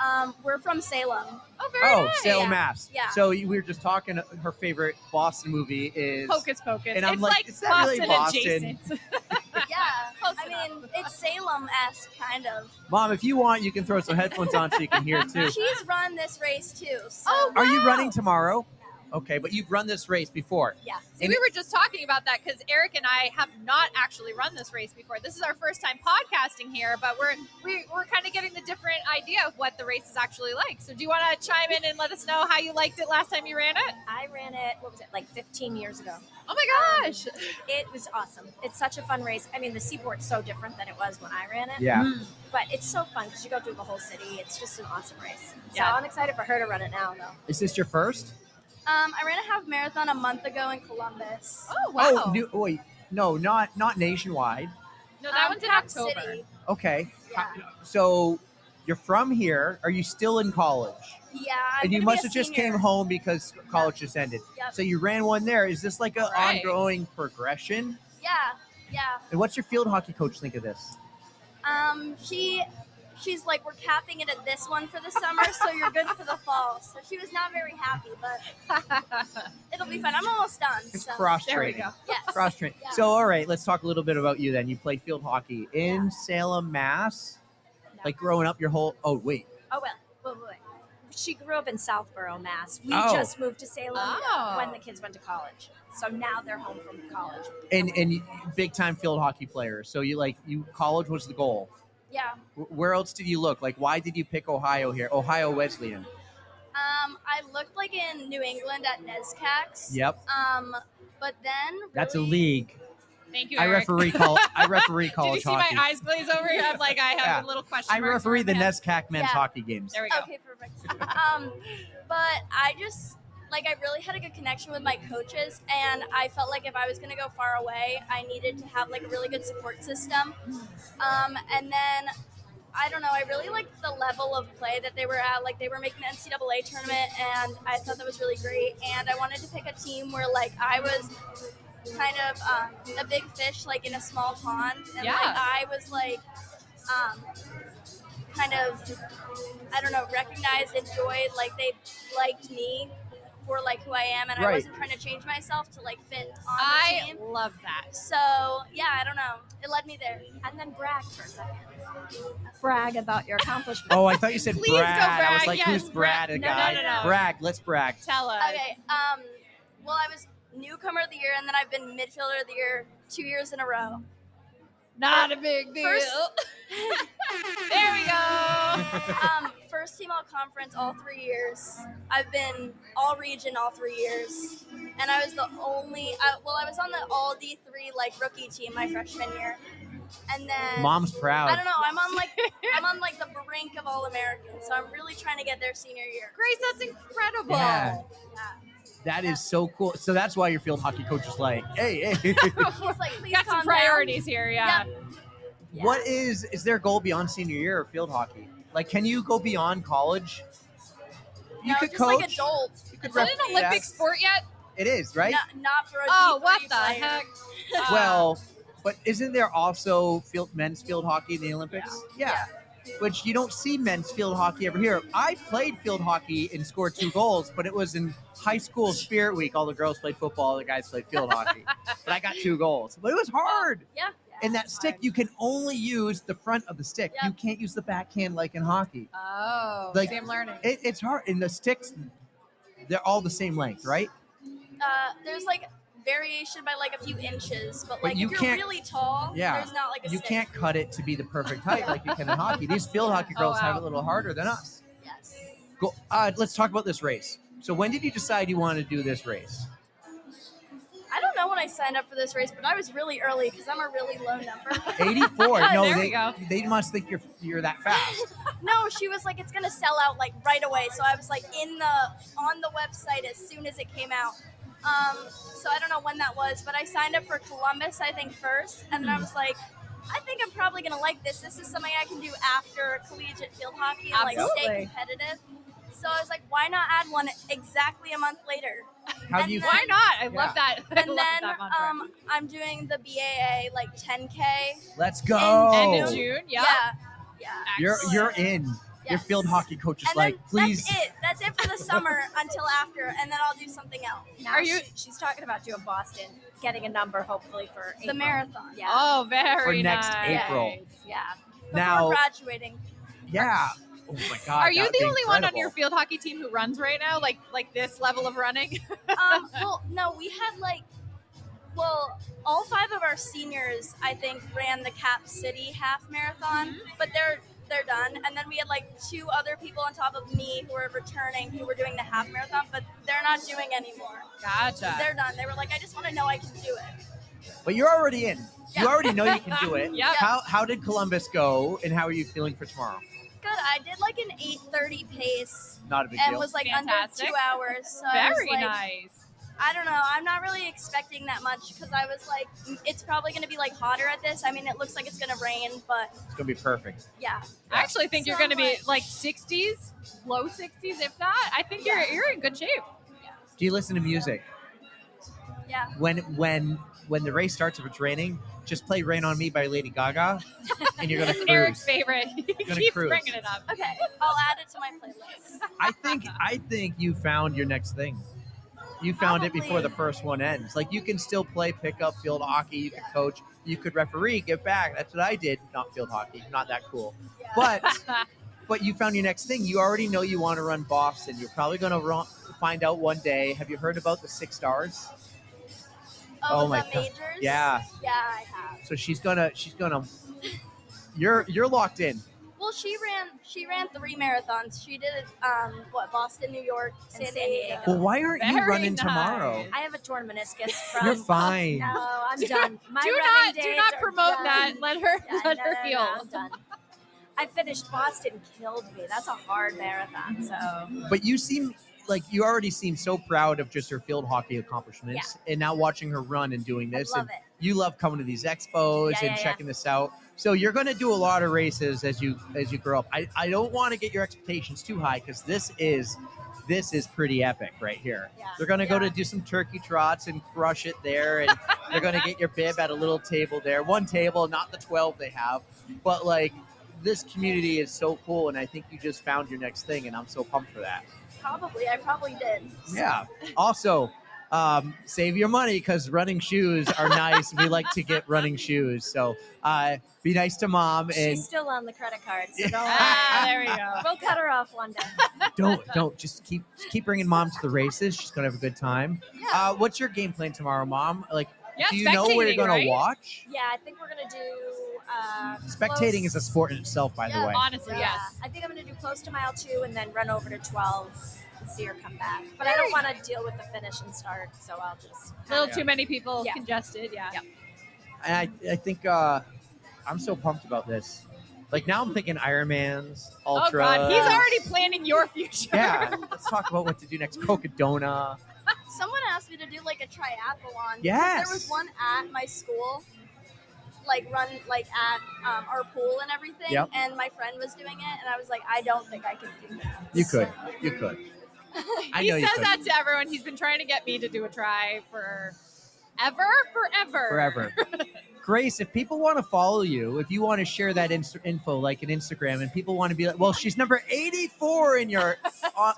[SPEAKER 5] we're from Salem.
[SPEAKER 2] Oh, very
[SPEAKER 1] Oh,
[SPEAKER 2] nice.
[SPEAKER 1] Salem,
[SPEAKER 5] Yeah.
[SPEAKER 1] Mass.
[SPEAKER 5] Yeah.
[SPEAKER 1] So we were just talking. Her favorite Boston movie is.
[SPEAKER 2] Hocus Pocus.
[SPEAKER 1] And I'm
[SPEAKER 2] it's
[SPEAKER 1] like,
[SPEAKER 2] like
[SPEAKER 1] is that really
[SPEAKER 2] Boston
[SPEAKER 1] Boston?
[SPEAKER 2] adjacent.
[SPEAKER 5] Yeah.
[SPEAKER 2] Close
[SPEAKER 5] I mean, it's Salem-esque, kind of.
[SPEAKER 1] Mom, if you want, you can throw some headphones on so you can hear too.
[SPEAKER 5] She's run this race, too. So.
[SPEAKER 2] Oh,
[SPEAKER 1] Are you
[SPEAKER 2] wow.
[SPEAKER 1] running tomorrow? Okay, but you've run this race before.
[SPEAKER 5] Yeah.
[SPEAKER 2] See,
[SPEAKER 1] And
[SPEAKER 2] we were just talking about that because Eric and I have not actually run this race before. This is our first time podcasting here, but we're kind of getting the different idea of what the race is actually like. So do you want to chime in and let us know how you liked it last time you ran it?
[SPEAKER 6] I ran it, what was it, like 15 years ago.
[SPEAKER 2] Oh my gosh.
[SPEAKER 6] It was awesome. It's such a fun race. I mean, the Seaport's so different than it was when I ran it.
[SPEAKER 1] Yeah.
[SPEAKER 6] But it's so fun because you go through the whole city. It's just an awesome race. So
[SPEAKER 2] Yeah.
[SPEAKER 6] I'm excited for her to run it now, though.
[SPEAKER 1] Is this your first?
[SPEAKER 5] I ran a half marathon a month ago in Columbus.
[SPEAKER 2] Oh, wow.
[SPEAKER 1] Oh, wait. No, not nationwide.
[SPEAKER 2] No, that one's in
[SPEAKER 5] Cap
[SPEAKER 2] October.
[SPEAKER 5] City.
[SPEAKER 1] Okay.
[SPEAKER 5] Yeah.
[SPEAKER 1] So you're from here. Are you still in college?
[SPEAKER 5] Yeah. I'm
[SPEAKER 1] And you
[SPEAKER 5] gonna
[SPEAKER 1] must
[SPEAKER 5] be a
[SPEAKER 1] have just
[SPEAKER 5] senior.
[SPEAKER 1] came home because college just ended.
[SPEAKER 5] Yep.
[SPEAKER 1] So you ran one there. Is this like an
[SPEAKER 2] Right.
[SPEAKER 1] ongoing progression?
[SPEAKER 5] Yeah. Yeah.
[SPEAKER 1] And what's your field hockey coach think of this?
[SPEAKER 5] she's like, we're capping it at this one for the summer, so you're good for the fall. So she was not very happy, but it'll be fun. I'm almost done.
[SPEAKER 1] It's
[SPEAKER 5] So.
[SPEAKER 1] cross
[SPEAKER 2] There we
[SPEAKER 1] training.
[SPEAKER 2] go.
[SPEAKER 5] Yes.
[SPEAKER 1] Cross training.
[SPEAKER 5] Yeah.
[SPEAKER 1] So, all right, let's talk a little bit about you then. You play field hockey in Salem, Mass.
[SPEAKER 6] No.
[SPEAKER 1] Like growing up your whole. Oh wait.
[SPEAKER 6] Oh, well. She grew up in Southborough, Mass. We
[SPEAKER 1] Oh.
[SPEAKER 6] just moved to Salem
[SPEAKER 2] Oh.
[SPEAKER 6] when the kids went to college. So now they're home from college.
[SPEAKER 1] And big time field hockey player. So you college was the goal.
[SPEAKER 5] Yeah.
[SPEAKER 1] Where else did you look? Like, why did you pick Ohio here? Ohio Wesleyan.
[SPEAKER 5] I looked like in New England at NESCACs.
[SPEAKER 1] Yep.
[SPEAKER 5] But then
[SPEAKER 1] That's a
[SPEAKER 5] really-
[SPEAKER 1] league.
[SPEAKER 2] Thank you,
[SPEAKER 1] I
[SPEAKER 2] Eric.
[SPEAKER 1] referee
[SPEAKER 2] Did
[SPEAKER 1] college
[SPEAKER 2] you see
[SPEAKER 1] hockey.
[SPEAKER 2] my eyes glaze over here? I'm like, I have
[SPEAKER 1] Yeah.
[SPEAKER 2] a little question
[SPEAKER 1] I
[SPEAKER 2] mark.
[SPEAKER 1] referee the
[SPEAKER 2] Yeah.
[SPEAKER 1] NESCAC men's
[SPEAKER 5] Yeah.
[SPEAKER 1] hockey games.
[SPEAKER 2] There we go.
[SPEAKER 5] Okay, perfect. But I just I really had a good connection with my coaches, and I felt like if I was going to go far away, I needed to have like a really good support system. And then I don't know, I really liked the level of play that they were at. Like they were making the NCAA tournament, and I thought that was really great. And I wanted to pick a team where like I was kind of a big fish like in a small pond, and
[SPEAKER 2] Yeah.
[SPEAKER 5] like I was like kind of, I don't know, recognized, enjoyed, like they liked me for like who I am, and
[SPEAKER 1] Right.
[SPEAKER 5] I wasn't trying to change myself to like fit on the
[SPEAKER 2] I
[SPEAKER 5] team.
[SPEAKER 2] love that.
[SPEAKER 5] So yeah, I don't know, it led me there.
[SPEAKER 6] And then brag for a second. Brag about your accomplishment.
[SPEAKER 1] Oh, I thought you said
[SPEAKER 2] Please go
[SPEAKER 1] Brad. I was
[SPEAKER 2] brag.
[SPEAKER 1] like,
[SPEAKER 2] Yes,
[SPEAKER 1] who's Brad? A
[SPEAKER 2] No,
[SPEAKER 1] guy?
[SPEAKER 2] no.
[SPEAKER 1] Brag. Let's brag.
[SPEAKER 2] Tell us.
[SPEAKER 5] Okay, well, I was newcomer of the year, and then I've been midfielder of the year 2 years in a row.
[SPEAKER 2] Not a big deal.
[SPEAKER 5] First-
[SPEAKER 2] There we go.
[SPEAKER 5] First team all conference all 3 years. I've been all region all 3 years, and I was the only. I was on the all D3 like rookie team my freshman year, and then
[SPEAKER 1] Mom's proud.
[SPEAKER 5] I don't know. I'm on like the brink of all American, so I'm really trying to get there senior year.
[SPEAKER 2] Grace, that's incredible.
[SPEAKER 1] Yeah.
[SPEAKER 5] Yeah.
[SPEAKER 1] That is so cool. So that's why your field hockey coach is like, hey.
[SPEAKER 5] He's like, please
[SPEAKER 2] Got
[SPEAKER 5] calm
[SPEAKER 2] some priorities here, yeah.
[SPEAKER 5] Yep. Yeah.
[SPEAKER 1] What is there a goal beyond senior year of field hockey? Like, can you go beyond college? You
[SPEAKER 5] No,
[SPEAKER 1] could
[SPEAKER 5] just
[SPEAKER 1] coach.
[SPEAKER 5] like adult.
[SPEAKER 1] You could
[SPEAKER 2] Is it an Olympic
[SPEAKER 1] yes.
[SPEAKER 2] sport yet?
[SPEAKER 1] It is, right?
[SPEAKER 5] Not for a
[SPEAKER 2] Oh,
[SPEAKER 5] D3
[SPEAKER 2] what the
[SPEAKER 5] player.
[SPEAKER 2] heck?
[SPEAKER 1] Well, but isn't there also men's field hockey in the Olympics? Yeah. Which you don't see men's field hockey ever here. I played field hockey and scored 2 goals, but it was in high school spirit week. All the girls played football, the guys played field hockey. But I got 2 goals. But it was hard.
[SPEAKER 5] Yeah.
[SPEAKER 1] And that stick, you can only use the front of the stick.
[SPEAKER 5] Yep.
[SPEAKER 1] You can't use the backhand like in hockey.
[SPEAKER 2] Oh,
[SPEAKER 1] Like,
[SPEAKER 2] see, I'm learning.
[SPEAKER 1] It's hard. And the sticks, they're all the same length, right?
[SPEAKER 5] There's like variation by like a few inches, but
[SPEAKER 1] But
[SPEAKER 5] like
[SPEAKER 1] you
[SPEAKER 5] if you're
[SPEAKER 1] can't-
[SPEAKER 5] really tall,
[SPEAKER 1] Yeah.
[SPEAKER 5] there's not like a
[SPEAKER 1] You
[SPEAKER 5] stick.
[SPEAKER 1] can't cut it to be the perfect height like you can in hockey. These field hockey girls have it a little harder than us.
[SPEAKER 5] Yes.
[SPEAKER 1] Go. Let's talk about this race. So when did you decide you wanted to do this race?
[SPEAKER 5] I don't know when I signed up for this race, but I was really early because I'm a really low number.
[SPEAKER 1] 84. No,
[SPEAKER 2] There we go.
[SPEAKER 1] they must think you're that fast.
[SPEAKER 5] No, she was like, it's gonna sell out like right away. So I was like on the website as soon as it came out. So I don't know when that was, but I signed up for Columbus, I think first, and then I was like, I think I'm probably gonna like this. This is something I can do after collegiate field hockey and like stay
[SPEAKER 2] Absolutely.
[SPEAKER 5] competitive. So I was like, why not add one exactly a month later?
[SPEAKER 1] How
[SPEAKER 5] And
[SPEAKER 1] do you?
[SPEAKER 5] then-
[SPEAKER 2] Why not? I
[SPEAKER 1] Yeah.
[SPEAKER 2] love that. I
[SPEAKER 5] And
[SPEAKER 2] love
[SPEAKER 5] then
[SPEAKER 2] that mantra.
[SPEAKER 5] I'm doing the BAA like 10K.
[SPEAKER 1] Let's go.
[SPEAKER 2] End of June. Yeah.
[SPEAKER 5] Yeah.
[SPEAKER 1] You're in. Your
[SPEAKER 5] Yes.
[SPEAKER 1] field hockey coach is
[SPEAKER 5] And
[SPEAKER 1] like,
[SPEAKER 5] then
[SPEAKER 1] please.
[SPEAKER 5] That's it for the summer until after, and then I'll do something else.
[SPEAKER 6] Now
[SPEAKER 2] Are you-
[SPEAKER 6] she's talking about doing Boston, getting a number hopefully for
[SPEAKER 5] The
[SPEAKER 6] April.
[SPEAKER 5] marathon.
[SPEAKER 6] Yeah.
[SPEAKER 2] Oh, very
[SPEAKER 1] For next
[SPEAKER 2] nice.
[SPEAKER 1] April.
[SPEAKER 6] Yeah.
[SPEAKER 5] Before
[SPEAKER 1] Now,
[SPEAKER 5] graduating.
[SPEAKER 1] yeah. Oh my God.
[SPEAKER 2] Are you
[SPEAKER 1] that would
[SPEAKER 2] the
[SPEAKER 1] be
[SPEAKER 2] only one on
[SPEAKER 1] incredible.
[SPEAKER 2] your field hockey team who runs right now? Like this level of running?
[SPEAKER 5] Well, no, we had all 5 of our seniors, I think, ran the Cap City half marathon, but they're done. And then we had like 2 other people on top of me who were returning who were doing the half marathon, but they're not doing anymore.
[SPEAKER 2] Gotcha.
[SPEAKER 5] They're done. They were like, I just want to know I can do it.
[SPEAKER 1] But you're already in.
[SPEAKER 5] Yeah.
[SPEAKER 1] You already know you can do it.
[SPEAKER 2] Yep.
[SPEAKER 1] How did Columbus go, and how are you feeling for tomorrow?
[SPEAKER 5] Good. I did like an 8:30 pace
[SPEAKER 1] Not a big
[SPEAKER 5] and
[SPEAKER 1] deal.
[SPEAKER 5] was like
[SPEAKER 2] Fantastic.
[SPEAKER 5] under 2 hours. So I was
[SPEAKER 2] Very
[SPEAKER 5] like,
[SPEAKER 2] nice.
[SPEAKER 5] I don't know. I'm not really expecting that much because I was like, it's probably going to be like hotter at this. I mean, it looks like it's going to rain, but
[SPEAKER 1] It's gonna be perfect.
[SPEAKER 5] yeah.
[SPEAKER 2] I actually think you're
[SPEAKER 5] So,
[SPEAKER 2] going to be like 60s, low 60s, if not. I think you're in good shape.
[SPEAKER 1] Do you listen to music?
[SPEAKER 5] Yeah.
[SPEAKER 1] When when the race starts, if it's raining, just play "Rain on Me" by Lady Gaga, and you're gonna
[SPEAKER 2] It's
[SPEAKER 1] cruise.
[SPEAKER 2] Eric's favorite. He
[SPEAKER 1] Gonna
[SPEAKER 2] keeps
[SPEAKER 1] cruise.
[SPEAKER 2] bringing it up.
[SPEAKER 5] Okay, I'll add it to my playlist.
[SPEAKER 1] I think you found your next thing. You found it before the first one ends. Like, you can still play pickup field hockey. You can coach. You could referee. Give back. That's what I did. Not field hockey. Not that cool.
[SPEAKER 5] Yeah.
[SPEAKER 1] But you found your next thing. You already know you want to run Boston. You're probably going to find out one day. Have you heard about the 6 stars?
[SPEAKER 5] Oh,
[SPEAKER 1] my
[SPEAKER 5] the
[SPEAKER 1] God.
[SPEAKER 5] majors?
[SPEAKER 1] Yeah.
[SPEAKER 5] Yeah, I have.
[SPEAKER 1] So she's gonna. You're locked in.
[SPEAKER 5] Well, she ran 3 marathons. She did Boston, New York,
[SPEAKER 6] And
[SPEAKER 5] San
[SPEAKER 6] San
[SPEAKER 5] Diego.
[SPEAKER 6] Diego.
[SPEAKER 1] Well, why aren't you
[SPEAKER 2] Very
[SPEAKER 1] running
[SPEAKER 2] nice.
[SPEAKER 1] tomorrow?
[SPEAKER 6] I have a torn meniscus from.
[SPEAKER 1] You're fine.
[SPEAKER 6] No, I'm done. My
[SPEAKER 2] do
[SPEAKER 6] running
[SPEAKER 2] not
[SPEAKER 6] days are
[SPEAKER 2] promote
[SPEAKER 6] done.
[SPEAKER 2] that. Let her
[SPEAKER 6] Yeah, no,
[SPEAKER 2] heal.
[SPEAKER 6] I'm done. I finished Boston, killed me. That's a hard marathon. So
[SPEAKER 1] But you seem like you already seem so proud of just her field hockey accomplishments, and now watching her run and doing this,
[SPEAKER 6] love
[SPEAKER 1] and
[SPEAKER 6] it.
[SPEAKER 1] you love coming to these expos
[SPEAKER 6] Yeah,
[SPEAKER 1] and
[SPEAKER 6] yeah,
[SPEAKER 1] checking this out. So you're going to do a lot of races as you grow up. I don't want to get your expectations too high, because this is pretty epic right here.
[SPEAKER 6] Yeah.
[SPEAKER 1] They're going to go to do some turkey trots and crush it there, and they're going to get your bib at a little table there. One table, not the 12 they have, but like, this community is so cool, and I think you just found your next thing, and I'm so pumped for that.
[SPEAKER 5] I probably did.
[SPEAKER 1] Yeah. Also, save your money, because running shoes are nice. We like to get running shoes. So be nice to mom, and
[SPEAKER 6] she's still on the credit card. So don't worry.
[SPEAKER 2] There we go.
[SPEAKER 6] We'll cut her off one day.
[SPEAKER 1] don't just keep bringing mom to the races. She's gonna have a good time.
[SPEAKER 2] Yeah.
[SPEAKER 1] What's your game plan tomorrow, mom? Like,
[SPEAKER 2] Yeah,
[SPEAKER 1] do you know where you're
[SPEAKER 2] spectating,
[SPEAKER 1] gonna
[SPEAKER 2] right?
[SPEAKER 1] watch?
[SPEAKER 5] Yeah, I think we're gonna do.
[SPEAKER 1] Spectating is a sport in itself, by the way.
[SPEAKER 2] Honestly,
[SPEAKER 6] Yeah,
[SPEAKER 2] yes.
[SPEAKER 6] I think I'm gonna do close to mile 2 and then run over to 12 and see her come back. But I don't want to deal with the finish and start, so I'll just.
[SPEAKER 2] A little too many people
[SPEAKER 6] Yeah.
[SPEAKER 2] congested. Yeah.
[SPEAKER 6] Yep.
[SPEAKER 1] And I think I'm so pumped about this. Like, now I'm thinking Ironmans, Ultra.
[SPEAKER 2] Oh God, he's already planning your future.
[SPEAKER 1] Yeah, let's talk about what to do next. Cocodona.
[SPEAKER 5] Someone asked me to do like a triathlon.
[SPEAKER 1] Yes.
[SPEAKER 5] There was one at my school, like run like at our pool and everything.
[SPEAKER 1] Yep.
[SPEAKER 5] And my friend was doing it, and I was like, I don't think I can do that.
[SPEAKER 1] You could. You could. I
[SPEAKER 2] He
[SPEAKER 1] know you
[SPEAKER 2] says
[SPEAKER 1] could.
[SPEAKER 2] that to everyone. He's been trying to get me to do a try forever.
[SPEAKER 1] Grace, if people want to follow you, if you want to share that info like an Instagram, and people want to be like, well, she's number 84 in your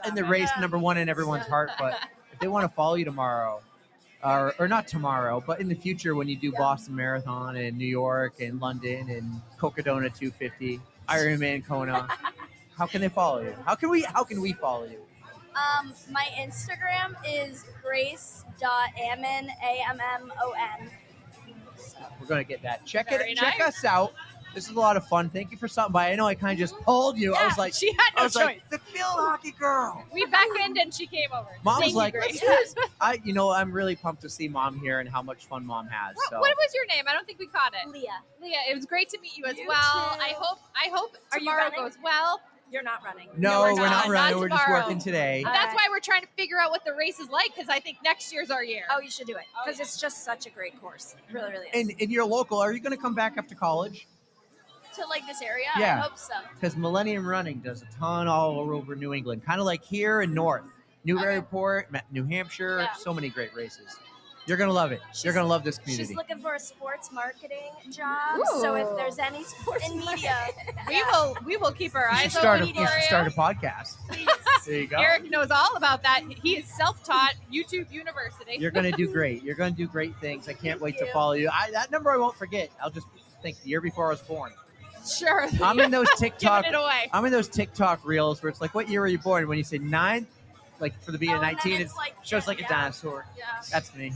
[SPEAKER 1] in the race, number 1 in everyone's heart. But if they want to follow you tomorrow, or not tomorrow, but in the future when you do Boston Marathon and New York and London and Cocodona 250, Ironman Kona, how can they follow you? How can we follow you?
[SPEAKER 5] My Instagram is grace.ammon, AMMON.
[SPEAKER 1] We're gonna get that. Check
[SPEAKER 2] Very
[SPEAKER 1] check
[SPEAKER 2] nice.
[SPEAKER 1] us out. This is a lot of fun. Thank you for stopping by. I know I kind of just pulled you. I was like,
[SPEAKER 2] she had no choice.
[SPEAKER 1] like, the field hockey girl.
[SPEAKER 2] We beckoned and she came over.
[SPEAKER 1] Mom
[SPEAKER 2] Thank
[SPEAKER 1] was
[SPEAKER 2] you,
[SPEAKER 1] like,
[SPEAKER 2] Grace.
[SPEAKER 1] let's do this. I'm really pumped to see mom here and how much fun mom has. So
[SPEAKER 2] What was your name? I don't think we caught it.
[SPEAKER 5] Leah.
[SPEAKER 2] Leah, it was great to meet you as
[SPEAKER 5] You
[SPEAKER 2] well.
[SPEAKER 5] too.
[SPEAKER 2] I hope
[SPEAKER 6] Are you
[SPEAKER 2] tomorrow
[SPEAKER 6] running?
[SPEAKER 2] goes well.
[SPEAKER 6] You're not running.
[SPEAKER 1] no,
[SPEAKER 2] we're
[SPEAKER 1] we're not
[SPEAKER 2] not.
[SPEAKER 1] running.
[SPEAKER 2] Not
[SPEAKER 1] We're just
[SPEAKER 2] tomorrow.
[SPEAKER 1] working today.
[SPEAKER 6] All
[SPEAKER 2] That's
[SPEAKER 6] right.
[SPEAKER 2] why we're trying to figure out what the race is like, because I think next year's our year.
[SPEAKER 6] Oh, you should do it because
[SPEAKER 2] yeah.
[SPEAKER 6] it's just such a great course. It really, really is.
[SPEAKER 1] And you're local. Are you going to come back after college?
[SPEAKER 5] To like this area?
[SPEAKER 1] Yeah.
[SPEAKER 5] I hope so.
[SPEAKER 1] Because Millennium Running does a ton all over New England, kind of like here in North. Newburyport, New Hampshire,
[SPEAKER 5] Yeah.
[SPEAKER 1] so many great races. You're going to love it. You're going to love this community.
[SPEAKER 6] She's looking for a sports marketing job.
[SPEAKER 2] Ooh.
[SPEAKER 6] So if there's any sports
[SPEAKER 5] In media.
[SPEAKER 2] We will keep our
[SPEAKER 1] You
[SPEAKER 2] eyes
[SPEAKER 1] should start
[SPEAKER 2] open
[SPEAKER 1] a,
[SPEAKER 2] for
[SPEAKER 1] you should
[SPEAKER 2] you.
[SPEAKER 1] start a podcast. There you go.
[SPEAKER 2] Eric knows all about that. He is self-taught YouTube University.
[SPEAKER 1] You're going to do great. You're going to do great things. I can't wait to
[SPEAKER 5] you.
[SPEAKER 1] follow you. That number I won't forget. I'll just think the year before I was born.
[SPEAKER 2] Sure.
[SPEAKER 1] I'm in those TikTok.
[SPEAKER 2] Giving it away.
[SPEAKER 1] I'm in those TikTok reels where it's like, what year were you born? When you say 9, like for the beginning of
[SPEAKER 5] Oh, and then
[SPEAKER 1] 19,
[SPEAKER 5] it's
[SPEAKER 1] it
[SPEAKER 5] like-
[SPEAKER 1] shows like a
[SPEAKER 5] yeah.
[SPEAKER 1] dinosaur.
[SPEAKER 5] Yeah.
[SPEAKER 1] That's me.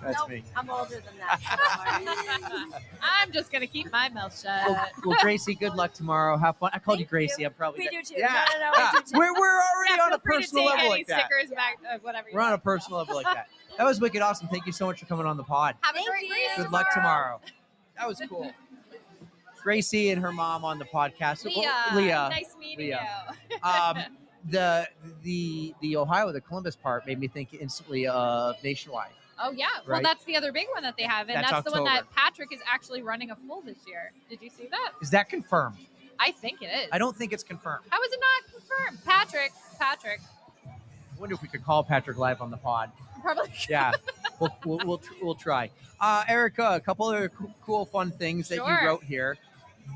[SPEAKER 1] That's
[SPEAKER 5] Nope.
[SPEAKER 1] me.
[SPEAKER 6] I'm older than that. So don't worry.
[SPEAKER 2] I'm just gonna keep my mouth shut.
[SPEAKER 1] Well, Gracie, good luck tomorrow. Have fun. I called you
[SPEAKER 6] Thank
[SPEAKER 1] Gracie.
[SPEAKER 6] you.
[SPEAKER 1] I'm probably
[SPEAKER 6] We do too.
[SPEAKER 1] Yeah.
[SPEAKER 6] No, we do too.
[SPEAKER 1] We're already
[SPEAKER 2] Yeah,
[SPEAKER 1] on
[SPEAKER 2] feel
[SPEAKER 1] a
[SPEAKER 2] free to
[SPEAKER 1] personal
[SPEAKER 2] take
[SPEAKER 1] level
[SPEAKER 2] any
[SPEAKER 1] like that.
[SPEAKER 2] stickers back, whatever. You
[SPEAKER 1] We're on a
[SPEAKER 2] want.
[SPEAKER 1] personal level like that. That was wicked awesome. Thank you so much for coming on the pod.
[SPEAKER 2] Have a
[SPEAKER 5] Thank
[SPEAKER 2] great
[SPEAKER 5] you.
[SPEAKER 2] race.
[SPEAKER 1] Good luck tomorrow. That was cool. Gracie and her mom on the podcast.
[SPEAKER 2] Leah. Nice meeting
[SPEAKER 1] Leah.
[SPEAKER 2] you.
[SPEAKER 1] The Ohio, the Columbus part made me think instantly of Nationwide.
[SPEAKER 2] Oh yeah. Well,
[SPEAKER 1] Right.
[SPEAKER 2] that's the other big one that they have, and
[SPEAKER 1] That's
[SPEAKER 2] that's the one that
[SPEAKER 1] October.
[SPEAKER 2] Patrick is actually running a full this year. Did you see that?
[SPEAKER 1] Is that confirmed?
[SPEAKER 2] I think it is.
[SPEAKER 1] I don't think it's confirmed.
[SPEAKER 2] How is it not confirmed? Patrick.
[SPEAKER 1] I wonder if we could call Patrick live on the pod.
[SPEAKER 2] Probably.
[SPEAKER 1] Yeah. We'll try. Erica, a couple other cool, fun things that you
[SPEAKER 2] Sure.
[SPEAKER 1] wrote here.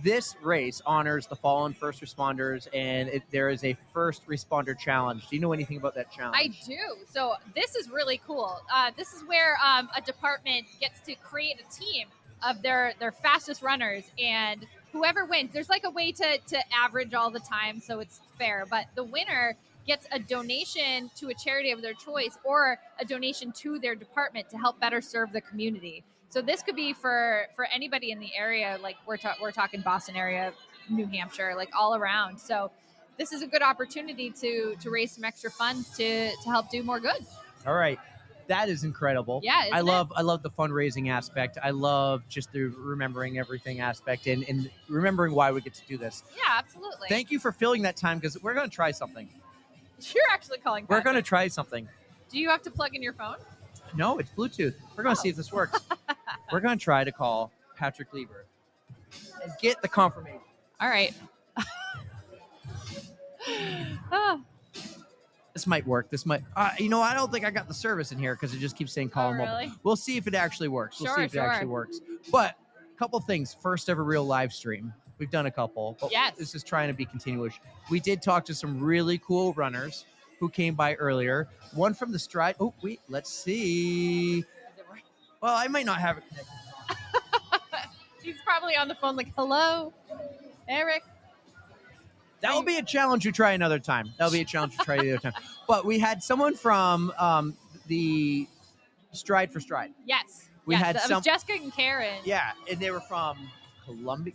[SPEAKER 1] This race honors the fallen first responders, and there is a first responder challenge. Do you know anything about that challenge?
[SPEAKER 2] I do. So this is really cool. This is where a department gets to create a team of their fastest runners, and whoever wins, there's like a way to average all the time so it's fair, but the winner gets a donation to a charity of their choice or a donation to their department to help better serve the community. So this could be for anybody in the area, like we're talking Boston area, New Hampshire, like all around. So this is a good opportunity to raise some extra funds to help do more good.
[SPEAKER 1] All right. That is incredible.
[SPEAKER 2] Yeah,
[SPEAKER 1] I love the fundraising aspect. I love just the remembering everything aspect and remembering why we get to do this.
[SPEAKER 2] Yeah, absolutely.
[SPEAKER 1] Thank you for filling that time because we're going to try something.
[SPEAKER 2] You're actually calling.
[SPEAKER 1] We're
[SPEAKER 2] Patrick.
[SPEAKER 1] going to try something.
[SPEAKER 2] Do you have to plug in your phone?
[SPEAKER 1] No, it's Bluetooth. We're going to see if this works. We're going to try to call Patrick Lieber and get the confirmation.
[SPEAKER 2] All right. Oh,
[SPEAKER 1] This might work. This might. I don't think I got the service in here because it just keeps saying call mobile.
[SPEAKER 2] really?
[SPEAKER 1] We'll see if it actually works. We'll see if it
[SPEAKER 2] Sure.
[SPEAKER 1] actually works. But a couple things. First ever real live stream. We've done a couple. But
[SPEAKER 2] Yes.
[SPEAKER 1] This is trying to be continuous. We did talk to some really cool runners who came by earlier. One from the Stride. Oh, wait. Let's see. Well, I might not have it connected.
[SPEAKER 2] he's probably on the phone like, hello, Eric.
[SPEAKER 1] That will be a challenge to try another time. That'll be a challenge to try the other time. But we had someone from the Stride for Stride.
[SPEAKER 2] Yes.
[SPEAKER 1] We
[SPEAKER 2] yes,
[SPEAKER 1] had
[SPEAKER 2] that
[SPEAKER 1] some-
[SPEAKER 2] was Jessica and Karen.
[SPEAKER 1] Yeah, and they were from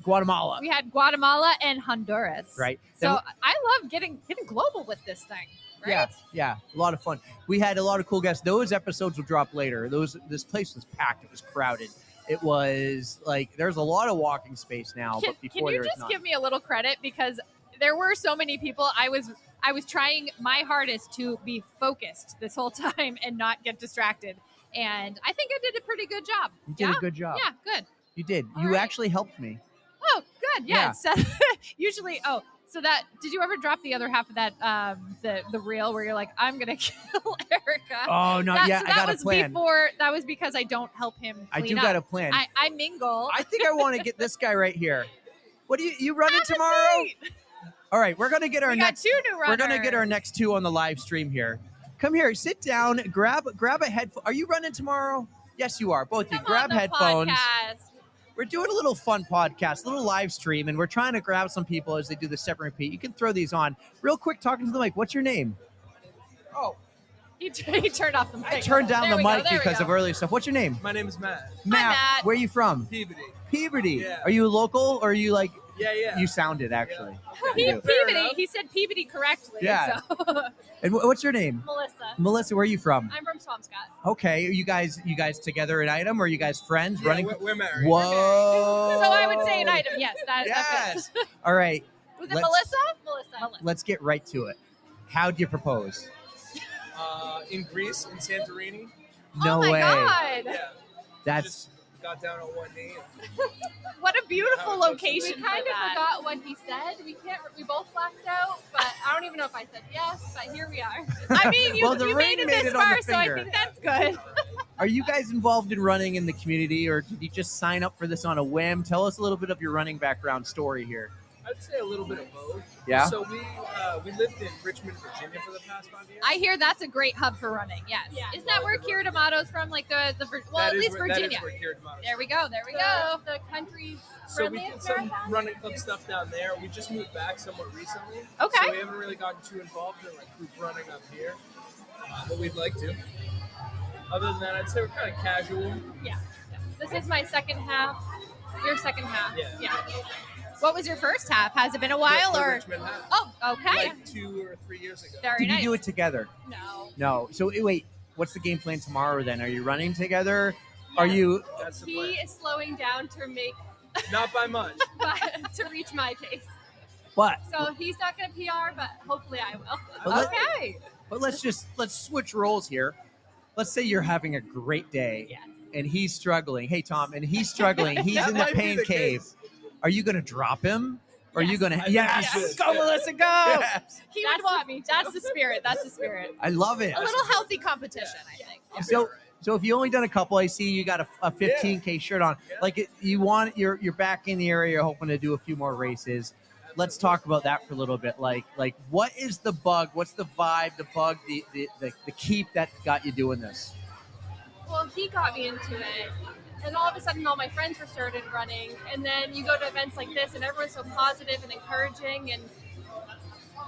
[SPEAKER 1] Guatemala.
[SPEAKER 2] We had Guatemala and Honduras.
[SPEAKER 1] Right.
[SPEAKER 2] So
[SPEAKER 1] Then-
[SPEAKER 2] I love getting global with this thing. Right?
[SPEAKER 1] Yeah, a lot of fun. We had a lot of cool guests. Those episodes will drop later. This place was packed. It was crowded. It was like there's a lot of walking space now, but before
[SPEAKER 2] Can you
[SPEAKER 1] there was
[SPEAKER 2] just
[SPEAKER 1] not.
[SPEAKER 2] give me a little credit because there were so many people. I was trying my hardest to be focused this whole time and not get distracted. And I think I did a pretty good job.
[SPEAKER 1] You did a good job.
[SPEAKER 2] Yeah, good.
[SPEAKER 1] You did.
[SPEAKER 2] All
[SPEAKER 1] You
[SPEAKER 2] right.
[SPEAKER 1] actually helped me.
[SPEAKER 2] Oh, good.
[SPEAKER 1] Yeah.
[SPEAKER 2] Yeah. So, usually, so that did you ever drop the other half of that the reel where you're like, I'm gonna kill Erica?
[SPEAKER 1] Oh, not yet.
[SPEAKER 2] So
[SPEAKER 1] I
[SPEAKER 2] that
[SPEAKER 1] got a
[SPEAKER 2] was
[SPEAKER 1] plan.
[SPEAKER 2] that was because I don't help him.
[SPEAKER 1] I
[SPEAKER 2] clean
[SPEAKER 1] do got a
[SPEAKER 2] up.
[SPEAKER 1] plan.
[SPEAKER 2] I mingle.
[SPEAKER 1] I think I want to get this guy right here. What do you running
[SPEAKER 2] Have a
[SPEAKER 1] tomorrow?
[SPEAKER 2] seat.
[SPEAKER 1] All right, we're gonna get our
[SPEAKER 2] We got
[SPEAKER 1] next.
[SPEAKER 2] two new runners.
[SPEAKER 1] We're gonna get our next two on the live stream here. Come here, sit down, grab a headphone. Are you running tomorrow? Yes, you are. Both of you.
[SPEAKER 2] Come
[SPEAKER 1] Grab
[SPEAKER 2] on the
[SPEAKER 1] headphones.
[SPEAKER 2] podcast.
[SPEAKER 1] We're doing a little fun podcast, a little live stream, and we're trying to grab some people as they do the step and repeat. You can throw these on real quick, talking to the mic. What's your name? Oh,
[SPEAKER 2] He turned off the mic.
[SPEAKER 1] I turned down
[SPEAKER 2] There
[SPEAKER 1] the
[SPEAKER 2] we go,
[SPEAKER 1] mic
[SPEAKER 2] there we
[SPEAKER 1] because
[SPEAKER 2] go.
[SPEAKER 1] of earlier stuff. What's your name?
[SPEAKER 7] My name is Matt.
[SPEAKER 2] Matt.
[SPEAKER 1] Where are you from?
[SPEAKER 7] Peabody.
[SPEAKER 1] Peabody.
[SPEAKER 7] Yeah.
[SPEAKER 1] Are you local or are you like?
[SPEAKER 7] Yeah.
[SPEAKER 1] You sounded actually.
[SPEAKER 7] Yeah. Fair
[SPEAKER 2] Peabody.
[SPEAKER 7] enough.
[SPEAKER 2] He said Peabody correctly.
[SPEAKER 1] Yeah.
[SPEAKER 2] So.
[SPEAKER 1] And what's your name?
[SPEAKER 2] Melissa.
[SPEAKER 1] Melissa, where are you from?
[SPEAKER 2] I'm from Swampscott.
[SPEAKER 1] Okay, are you guys together an item? Or are you guys friends
[SPEAKER 7] Yeah,
[SPEAKER 1] running?
[SPEAKER 7] we're married.
[SPEAKER 1] Whoa!
[SPEAKER 2] So I would say an item. Yes. That
[SPEAKER 1] Yes.
[SPEAKER 2] fits.
[SPEAKER 1] All right,
[SPEAKER 2] Was it
[SPEAKER 1] Let's-
[SPEAKER 2] Melissa? Melissa.
[SPEAKER 1] let's get right to it. How'd you propose?
[SPEAKER 7] In Greece, in Santorini.
[SPEAKER 1] No
[SPEAKER 2] oh my
[SPEAKER 1] way.
[SPEAKER 2] God.
[SPEAKER 7] Yeah.
[SPEAKER 1] That's
[SPEAKER 7] Just got down on one knee.
[SPEAKER 2] What a beautiful
[SPEAKER 7] How it goes.
[SPEAKER 2] location.
[SPEAKER 8] We kind
[SPEAKER 2] for
[SPEAKER 8] of
[SPEAKER 2] that.
[SPEAKER 8] forgot what he said. We both blacked out, but I don't even know if I said yes, but here we are.
[SPEAKER 2] I mean, you,
[SPEAKER 1] Well, the
[SPEAKER 2] you
[SPEAKER 1] ring
[SPEAKER 2] made it
[SPEAKER 1] made
[SPEAKER 2] this
[SPEAKER 1] it on the
[SPEAKER 2] far, so I
[SPEAKER 1] finger.
[SPEAKER 2] think that's good.
[SPEAKER 1] Are you guys involved in running in the community, or did you just sign up for this on a whim? Tell us a little bit of your running background story here.
[SPEAKER 7] I'd say a little bit of both.
[SPEAKER 1] Yeah?
[SPEAKER 7] So we lived in Richmond, Virginia for the past 5 years.
[SPEAKER 2] I hear that's a great hub for running. Yes.
[SPEAKER 8] Yeah.
[SPEAKER 2] Isn't that where Kira D'Amato's from? Like well,
[SPEAKER 7] That
[SPEAKER 2] at
[SPEAKER 7] is
[SPEAKER 2] least
[SPEAKER 7] where-
[SPEAKER 2] Virginia.
[SPEAKER 7] That is where Kira D'Amato's
[SPEAKER 2] There we go. There we go.
[SPEAKER 8] The country's
[SPEAKER 7] So we did
[SPEAKER 8] friendliest
[SPEAKER 7] some
[SPEAKER 8] marathon?
[SPEAKER 7] running club stuff down there. We just moved back somewhat recently.
[SPEAKER 2] Okay.
[SPEAKER 7] So we haven't really gotten too involved in like group running up here, but we'd like to. Other than that, I'd say we're kind of casual.
[SPEAKER 8] Yeah. This is my second half. Your second half.
[SPEAKER 7] Yeah.
[SPEAKER 2] What was your first half? Has it been a while
[SPEAKER 7] The
[SPEAKER 2] or?
[SPEAKER 7] Richmond half.
[SPEAKER 2] Oh, okay.
[SPEAKER 7] Like 2 or 3 years ago.
[SPEAKER 2] Very
[SPEAKER 1] Did
[SPEAKER 2] nice.
[SPEAKER 1] you do it together?
[SPEAKER 8] No.
[SPEAKER 1] No. So wait, what's the game plan tomorrow then? Are you running together? Are you?
[SPEAKER 7] That's the
[SPEAKER 8] He
[SPEAKER 7] plan.
[SPEAKER 8] is slowing down to
[SPEAKER 7] Not by much.
[SPEAKER 8] to reach my pace.
[SPEAKER 1] What?
[SPEAKER 8] So he's not going to PR, but hopefully I will.
[SPEAKER 1] But let-
[SPEAKER 2] Okay.
[SPEAKER 1] But let's switch roles here. Let's say you're having a great day,
[SPEAKER 8] Yes.
[SPEAKER 1] and he's struggling. Hey Tom, and he's struggling. He's
[SPEAKER 7] That
[SPEAKER 1] in the
[SPEAKER 7] might be
[SPEAKER 1] pain
[SPEAKER 7] the
[SPEAKER 1] cave.
[SPEAKER 7] case.
[SPEAKER 1] Are you gonna drop him? Or are you
[SPEAKER 8] Yes.
[SPEAKER 1] gonna?
[SPEAKER 7] I think
[SPEAKER 1] Yes,
[SPEAKER 7] you should.
[SPEAKER 1] go
[SPEAKER 7] Yeah.
[SPEAKER 1] Melissa, go!
[SPEAKER 2] He would
[SPEAKER 8] That's
[SPEAKER 2] want
[SPEAKER 8] me
[SPEAKER 2] me.
[SPEAKER 8] too.
[SPEAKER 2] That's the spirit. That's the spirit.
[SPEAKER 1] I love it.
[SPEAKER 2] A little healthy competition, I think.
[SPEAKER 7] I'll be
[SPEAKER 1] So-
[SPEAKER 7] all right.
[SPEAKER 1] So if you only done a couple, I see you got a 15K shirt on.
[SPEAKER 7] Yeah.
[SPEAKER 1] Like you're back in the area, you're hoping to do a few more races. Let's talk about that for a little bit. Like what is the bug? What's the vibe, the bug, the keep that got you doing this?
[SPEAKER 8] Well, he got me into it. And all of a sudden, all my friends were started running. And then you go to events like this, and everyone's so positive and encouraging. And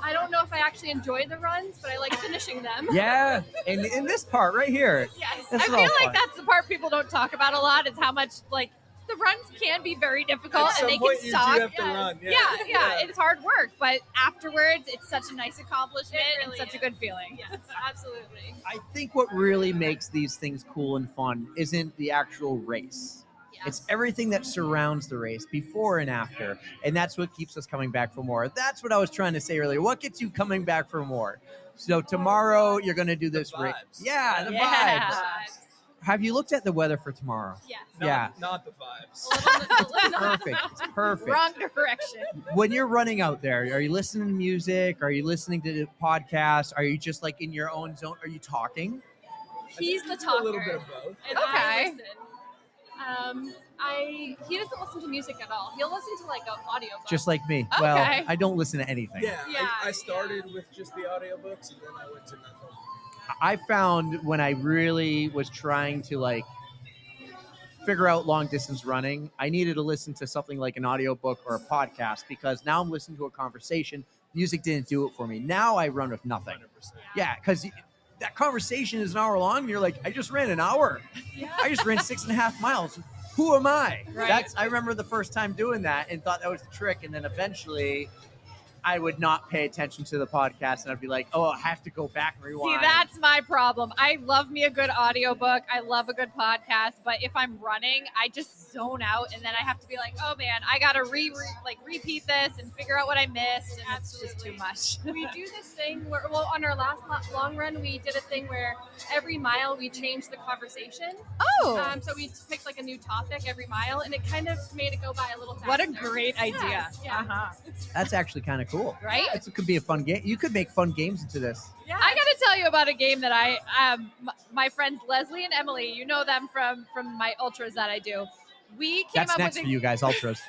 [SPEAKER 8] I don't know if I actually enjoy the runs, but I like finishing them.
[SPEAKER 1] Yeah, and in this part right here.
[SPEAKER 8] Yes.
[SPEAKER 1] This
[SPEAKER 2] I
[SPEAKER 1] is
[SPEAKER 2] feel
[SPEAKER 1] all
[SPEAKER 2] like
[SPEAKER 1] fun.
[SPEAKER 2] that's the part people don't talk about a lot, is how much like the runs can be very difficult
[SPEAKER 7] At
[SPEAKER 2] and they
[SPEAKER 7] some point,
[SPEAKER 2] can
[SPEAKER 7] you
[SPEAKER 2] suck.
[SPEAKER 7] do have to run.
[SPEAKER 2] Yeah, it's hard work, but afterwards it's such a nice accomplishment
[SPEAKER 8] It
[SPEAKER 2] and
[SPEAKER 8] really
[SPEAKER 2] such a
[SPEAKER 8] is.
[SPEAKER 2] good feeling.
[SPEAKER 8] Yes, absolutely.
[SPEAKER 1] I think what really makes these things cool and fun isn't the actual race. It's everything that surrounds the race before and after. And that's what keeps us coming back for more. That's what I was trying to say earlier. What gets you coming back for more? So tomorrow you're going to do this race.
[SPEAKER 7] vibes.
[SPEAKER 1] Yeah, the
[SPEAKER 2] Yeah.
[SPEAKER 1] vibes. Have you looked at the weather for tomorrow?
[SPEAKER 8] Yes.
[SPEAKER 7] Not the vibes.
[SPEAKER 1] Perfect. It's perfect.
[SPEAKER 2] Wrong direction.
[SPEAKER 1] When you're running out there, are you listening to music? Are you listening to podcasts? Are you just like in your own zone? Are you talking?
[SPEAKER 8] He's the
[SPEAKER 7] A
[SPEAKER 8] talker.
[SPEAKER 7] little bit of both.
[SPEAKER 8] And
[SPEAKER 2] Okay.
[SPEAKER 8] I listen. He doesn't listen to music at all. He'll listen to like an audiobook.
[SPEAKER 1] Just like me.
[SPEAKER 2] Okay.
[SPEAKER 1] Well, I don't listen to anything.
[SPEAKER 7] Yeah,
[SPEAKER 8] Yeah,
[SPEAKER 7] I started with just the audiobooks, and then I went to nothing.
[SPEAKER 1] I found when I really was trying to like figure out long distance running, I needed to listen to something like an audiobook or a podcast, because now I'm listening to a conversation. Music didn't do it for me. Now I run with nothing.
[SPEAKER 7] 100%.
[SPEAKER 1] Yeah, because that conversation is an hour long. And you're like, I just ran an hour. I just ran 6.5 miles. Who am I?
[SPEAKER 2] Right.
[SPEAKER 1] I remember the first time doing that and thought that was the trick. And then eventually I would not pay attention to the podcast, and I'd be like, oh, I have to go back and
[SPEAKER 2] See,
[SPEAKER 1] rewind.
[SPEAKER 2] that's my problem. I love me a good audiobook. I love a good podcast, but if I'm running, I just zone out, and then I have to be like, oh man, I gotta repeat this and figure out what I missed, and it's just too much.
[SPEAKER 8] We do this thing where, well, on our last long run, we did a thing where every mile we changed the conversation.
[SPEAKER 2] Oh,
[SPEAKER 8] So we picked like a new topic every mile, and it kind of made it go by a little faster.
[SPEAKER 2] what a great idea.
[SPEAKER 8] Yeah.
[SPEAKER 2] Uh-huh.
[SPEAKER 1] That's actually kind of cool.
[SPEAKER 2] Right?
[SPEAKER 1] It could be a fun game. You could make fun games into this.
[SPEAKER 8] Yeah.
[SPEAKER 2] I got to tell you about a game that my friends Leslie and Emily, you know them from my ultras that I do. We came
[SPEAKER 1] That's
[SPEAKER 2] up
[SPEAKER 1] next
[SPEAKER 2] with
[SPEAKER 1] for you guys, ultras.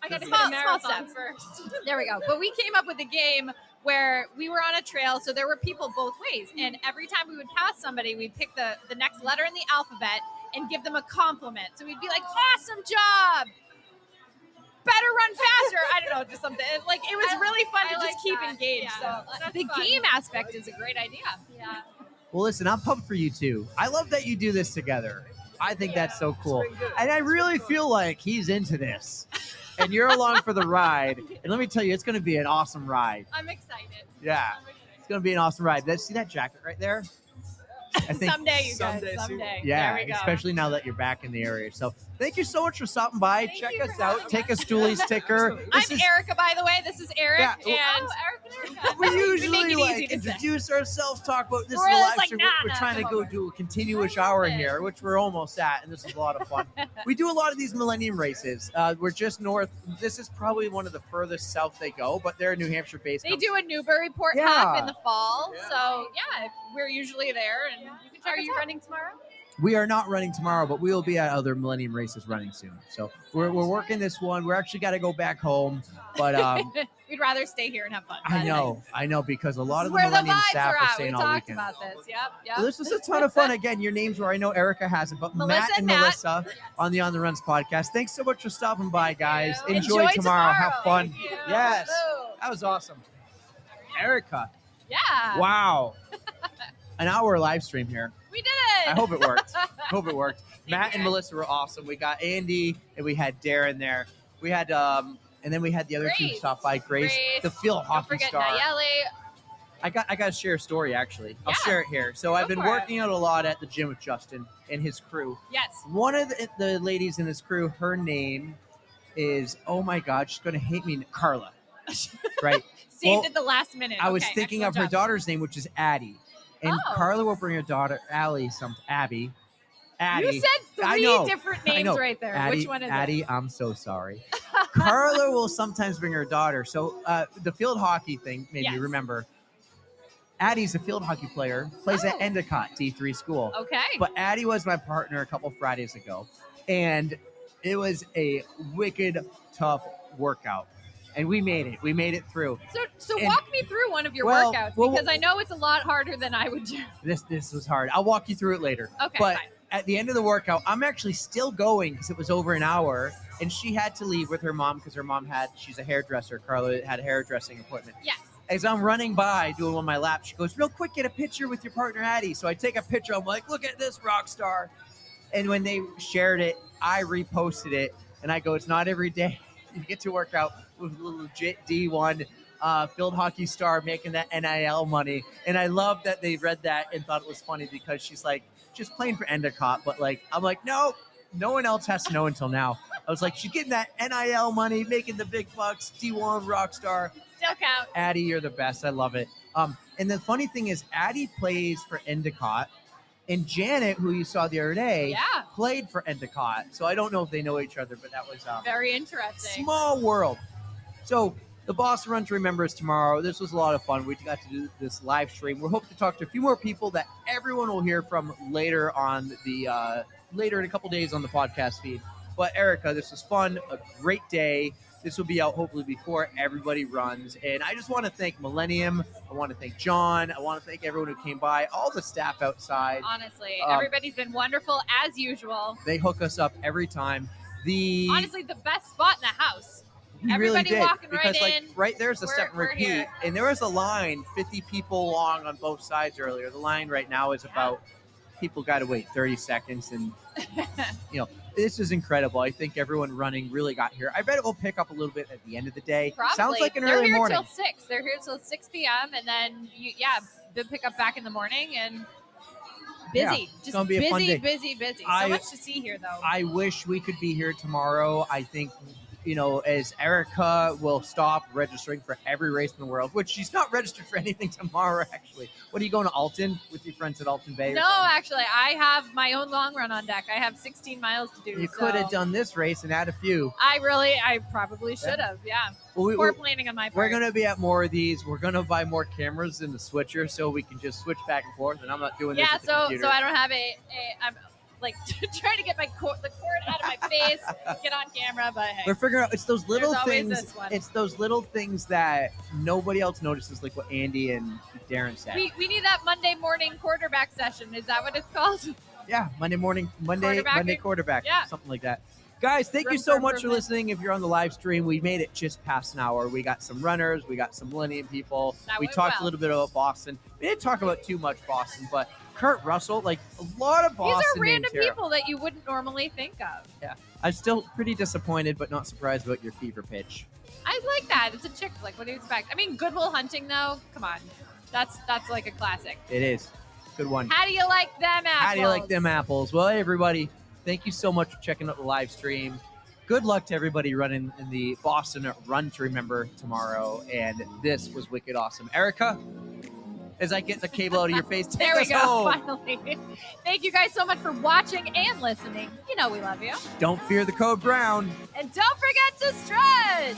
[SPEAKER 8] I got to
[SPEAKER 2] Small-
[SPEAKER 8] hit a
[SPEAKER 2] small
[SPEAKER 8] marathon
[SPEAKER 2] steps.
[SPEAKER 8] first.
[SPEAKER 2] There we go. But we came up with a game where we were on a trail, so there were people both ways. And every time we would pass somebody, we'd pick the next letter in the alphabet and give them a compliment. So we'd be like, awesome job! Better run faster. I don't know, just something. Like, it was really fun
[SPEAKER 8] I
[SPEAKER 2] to
[SPEAKER 8] like
[SPEAKER 2] just keep
[SPEAKER 8] that.
[SPEAKER 2] engaged.
[SPEAKER 8] Yeah,
[SPEAKER 2] So
[SPEAKER 8] that's
[SPEAKER 2] the
[SPEAKER 8] fun.
[SPEAKER 2] game aspect is a great idea.
[SPEAKER 8] Yeah.
[SPEAKER 1] Well, listen, I'm pumped for you too. I love that you do this together. I think that's so cool.
[SPEAKER 7] It's been good.
[SPEAKER 1] And I really feel like he's into this. And you're along for the ride. And let me tell you, it's going to be an awesome ride.
[SPEAKER 8] I'm excited.
[SPEAKER 1] Yeah,
[SPEAKER 8] I'm excited.
[SPEAKER 1] it's going to be an awesome ride. See that jacket right there? I think
[SPEAKER 2] Someday, you guys.
[SPEAKER 7] Someday,
[SPEAKER 2] Someday.
[SPEAKER 1] Yeah,
[SPEAKER 2] There we go.
[SPEAKER 1] especially now that you're back in the area. So thank you so much for stopping by.
[SPEAKER 2] Thank
[SPEAKER 1] Check
[SPEAKER 2] you
[SPEAKER 1] us
[SPEAKER 2] for
[SPEAKER 1] out.
[SPEAKER 2] having
[SPEAKER 1] Take a
[SPEAKER 2] us.
[SPEAKER 1] Stooley sticker.
[SPEAKER 2] I'm
[SPEAKER 1] This is-
[SPEAKER 2] Erica, by the way. This is Eric.
[SPEAKER 1] Yeah.
[SPEAKER 2] And
[SPEAKER 8] Eric and Erica.
[SPEAKER 1] we
[SPEAKER 2] make
[SPEAKER 1] usually
[SPEAKER 2] it easy
[SPEAKER 1] like
[SPEAKER 2] to say.
[SPEAKER 1] introduce ourselves, talk about this
[SPEAKER 2] We're
[SPEAKER 1] is a
[SPEAKER 2] just
[SPEAKER 1] live
[SPEAKER 2] like,
[SPEAKER 1] stream.
[SPEAKER 2] nah,
[SPEAKER 1] We're
[SPEAKER 2] nah,
[SPEAKER 1] trying to
[SPEAKER 2] come
[SPEAKER 1] go
[SPEAKER 2] over.
[SPEAKER 1] do a continuous
[SPEAKER 8] I love
[SPEAKER 1] hour
[SPEAKER 8] it.
[SPEAKER 1] here, which we're almost at, and this is a lot of fun. We do a lot of these Millennium races. We're just north. This is probably one of the furthest south they go, but they're a New Hampshire based.
[SPEAKER 2] They do a Newburyport
[SPEAKER 1] Yeah.
[SPEAKER 2] half in the fall.
[SPEAKER 7] Yeah.
[SPEAKER 2] So, yeah, we're usually there. And you can check
[SPEAKER 8] Are
[SPEAKER 2] us
[SPEAKER 8] you
[SPEAKER 2] out.
[SPEAKER 8] running tomorrow?
[SPEAKER 1] We are not running tomorrow, but we will be at other Millennium races running soon. So we're working this one. We're actually got to go back home, but
[SPEAKER 2] We'd rather stay here and have fun.
[SPEAKER 1] I know because a lot of the
[SPEAKER 2] Where the
[SPEAKER 1] Millennium
[SPEAKER 2] vibes
[SPEAKER 1] staff
[SPEAKER 2] are
[SPEAKER 1] are
[SPEAKER 2] at. We
[SPEAKER 1] staying all
[SPEAKER 2] talked
[SPEAKER 1] weekend.
[SPEAKER 2] about this. Yep.
[SPEAKER 1] Well, this was a ton of fun. Again, your names were, I know Erica has it, but
[SPEAKER 2] Melissa
[SPEAKER 1] Matt and
[SPEAKER 2] and Matt.
[SPEAKER 1] Melissa on the On the Runs podcast. Thanks so much for stopping by, guys.
[SPEAKER 8] you.
[SPEAKER 1] Enjoy tomorrow. Have fun.
[SPEAKER 8] Thank you.
[SPEAKER 1] Yes.
[SPEAKER 2] Woo.
[SPEAKER 1] That was awesome. Erica.
[SPEAKER 2] Yeah.
[SPEAKER 1] Wow. An hour live stream here.
[SPEAKER 2] We did it.
[SPEAKER 1] I hope it worked. Matt
[SPEAKER 2] you,
[SPEAKER 1] and
[SPEAKER 2] Darren.
[SPEAKER 1] Melissa were awesome. We got Andy and we had Darren there. We had and then we had the other two
[SPEAKER 2] Grace.
[SPEAKER 1] stop by. Grace, the field
[SPEAKER 2] Don't
[SPEAKER 1] hockey
[SPEAKER 2] forget
[SPEAKER 1] star.
[SPEAKER 2] Nayeli.
[SPEAKER 1] I got to share a story actually. I'll
[SPEAKER 2] Yeah.
[SPEAKER 1] share it here. So I've
[SPEAKER 2] Go
[SPEAKER 1] been
[SPEAKER 2] for it.
[SPEAKER 1] working out a lot at the gym with Justin and his crew.
[SPEAKER 2] Yes.
[SPEAKER 1] One of the ladies in his crew, her name is, oh my God, she's going to hate me, Carla. Right?
[SPEAKER 2] Saved
[SPEAKER 1] Well,
[SPEAKER 2] at the last minute.
[SPEAKER 1] I was
[SPEAKER 2] Okay,
[SPEAKER 1] thinking of
[SPEAKER 2] excellent
[SPEAKER 1] her
[SPEAKER 2] job.
[SPEAKER 1] daughter's name, which is Addie. And
[SPEAKER 2] Oh.
[SPEAKER 1] Carla will bring her daughter, Abby. Addie.
[SPEAKER 2] You said
[SPEAKER 1] I
[SPEAKER 2] 3
[SPEAKER 1] know.
[SPEAKER 2] different
[SPEAKER 1] I
[SPEAKER 2] names
[SPEAKER 1] know.
[SPEAKER 2] right there.
[SPEAKER 1] Addie,
[SPEAKER 2] Which one is
[SPEAKER 1] Addie,
[SPEAKER 2] it?
[SPEAKER 1] I'm so sorry. Carla will sometimes bring her daughter. So the field hockey thing made me
[SPEAKER 2] Yes.
[SPEAKER 1] remember. Addie's a field hockey player, plays at Endicott D3 school.
[SPEAKER 2] Okay.
[SPEAKER 1] But Addie was my partner a couple Fridays ago, and it was a wicked tough workout. And we made it. We made it through.
[SPEAKER 2] So
[SPEAKER 1] And-
[SPEAKER 2] walk me through one of your
[SPEAKER 1] Well,
[SPEAKER 2] workouts
[SPEAKER 1] well,
[SPEAKER 2] because I know it's a lot harder than I would do.
[SPEAKER 1] This was hard. I'll walk you through it later.
[SPEAKER 2] Okay,
[SPEAKER 1] But
[SPEAKER 2] fine.
[SPEAKER 1] at the end of the workout, I'm actually still going because it was over an hour, and she had to leave with her mom because her mom she's a hairdresser. Carla had a hairdressing appointment.
[SPEAKER 2] Yes.
[SPEAKER 1] As I'm running by doing one of my laps, she goes, real quick, get a picture with your partner, Addie. So I take a picture. I'm like, look at this rock star. And when they shared it, I reposted it. And I go, it's not every day you get to work out with a legit D1 field hockey star making that NIL money. And I love that they read that and thought it was funny because she's like, just playing for Endicott. But like, I'm like, no one else has to know until now. I was like, she's getting that NIL money, making the big bucks, D1 rock star.
[SPEAKER 2] Still count.
[SPEAKER 1] Addie, you're the best. I love it. And the funny thing is, Addie plays for Endicott, and Janet, who you saw the other day, played for Endicott. So I don't know if they know each other, but that was
[SPEAKER 2] very interesting.
[SPEAKER 1] Small world. So the Boston Run to Remember is tomorrow. This was a lot of fun. We got to do this live stream. We hope to talk to a few more people that everyone will hear from later on later in a couple days on the podcast feed. But Erica, this was fun. A great day. This will be out hopefully before everybody runs. And I just want to thank Millennium. I want to thank John. I want to thank everyone who came by, all the staff outside.
[SPEAKER 2] Honestly, everybody's been wonderful as usual.
[SPEAKER 1] They hook us up every time.
[SPEAKER 2] Honestly, the best spot in the house.
[SPEAKER 1] We
[SPEAKER 2] Everybody
[SPEAKER 1] really did,
[SPEAKER 2] walking
[SPEAKER 1] because
[SPEAKER 2] right in.
[SPEAKER 1] Right there's a step and
[SPEAKER 2] We're
[SPEAKER 1] repeat.
[SPEAKER 2] here.
[SPEAKER 1] And there was a line 50 people long on both sides earlier. The line right now is about people got to wait 30 seconds. And, this is incredible. I think everyone running really got here. I bet it will pick up a little bit at the end of the day.
[SPEAKER 2] Probably.
[SPEAKER 1] Sounds like an
[SPEAKER 2] They're
[SPEAKER 1] early
[SPEAKER 2] here
[SPEAKER 1] morning.
[SPEAKER 2] till 6. They're here till 6 p.m. And then, they'll pick up back in the morning and busy.
[SPEAKER 1] Yeah, it's
[SPEAKER 2] Just
[SPEAKER 1] gonna be a fun day.
[SPEAKER 2] busy. So much to see here, though.
[SPEAKER 1] I wish we could be here tomorrow. I think, as Erica will stop registering for every race in the world, which she's not registered for anything tomorrow, actually. What are you going to Alton with your friends at Alton Bay?
[SPEAKER 2] No, actually, I have my own long run on deck. I have 16 miles to do.
[SPEAKER 1] You could have done this race and add a few.
[SPEAKER 2] I probably should have. Yeah.
[SPEAKER 1] Well,
[SPEAKER 2] Poor planning on my part.
[SPEAKER 1] We're going to be at more of these. We're going to buy more cameras in the switcher so we can just switch back and forth. And I'm not doing this with the computer.
[SPEAKER 2] so I don't have I'm like trying to get the cord out of my face, get on camera, but hey.
[SPEAKER 1] We're figuring out it's those little
[SPEAKER 2] There's always
[SPEAKER 1] things.
[SPEAKER 2] this one.
[SPEAKER 1] It's those little things that nobody else notices, like what Andy and Darren said.
[SPEAKER 2] We need that Monday morning quarterback session. Is that what it's called?
[SPEAKER 1] Yeah, Monday quarterback,
[SPEAKER 2] Yeah.
[SPEAKER 1] something like that. Guys, thank you so much for listening. If you're on the live stream, we made it just past an hour. We got some runners, we got some Millennium people.
[SPEAKER 2] That
[SPEAKER 1] We
[SPEAKER 2] went
[SPEAKER 1] talked
[SPEAKER 2] well.
[SPEAKER 1] a little bit about Boston. We didn't talk about too much Boston, but Kurt Russell, like a lot of Boston
[SPEAKER 2] These are random
[SPEAKER 1] names here.
[SPEAKER 2] people that you wouldn't normally think of.
[SPEAKER 1] Yeah, I'm still pretty disappointed, but not surprised about your fever pitch.
[SPEAKER 2] I like that. It's a chick flick. What do you expect? I mean, Goodwill Hunting, though. Come on, that's like a classic.
[SPEAKER 1] It is. Good one.
[SPEAKER 2] How do you like them apples?
[SPEAKER 1] How do you like them apples? Well, everybody, thank you so much for checking out the live stream. Good luck to everybody running in the Boston Run to Remember tomorrow. And this was wicked awesome. Erica, as I get the cable out of your face, take
[SPEAKER 2] There we
[SPEAKER 1] us
[SPEAKER 2] go.
[SPEAKER 1] home.
[SPEAKER 2] Finally. Thank you guys so much for watching and listening. You know we love you.
[SPEAKER 1] Don't fear the code brown.
[SPEAKER 2] And don't forget to stretch.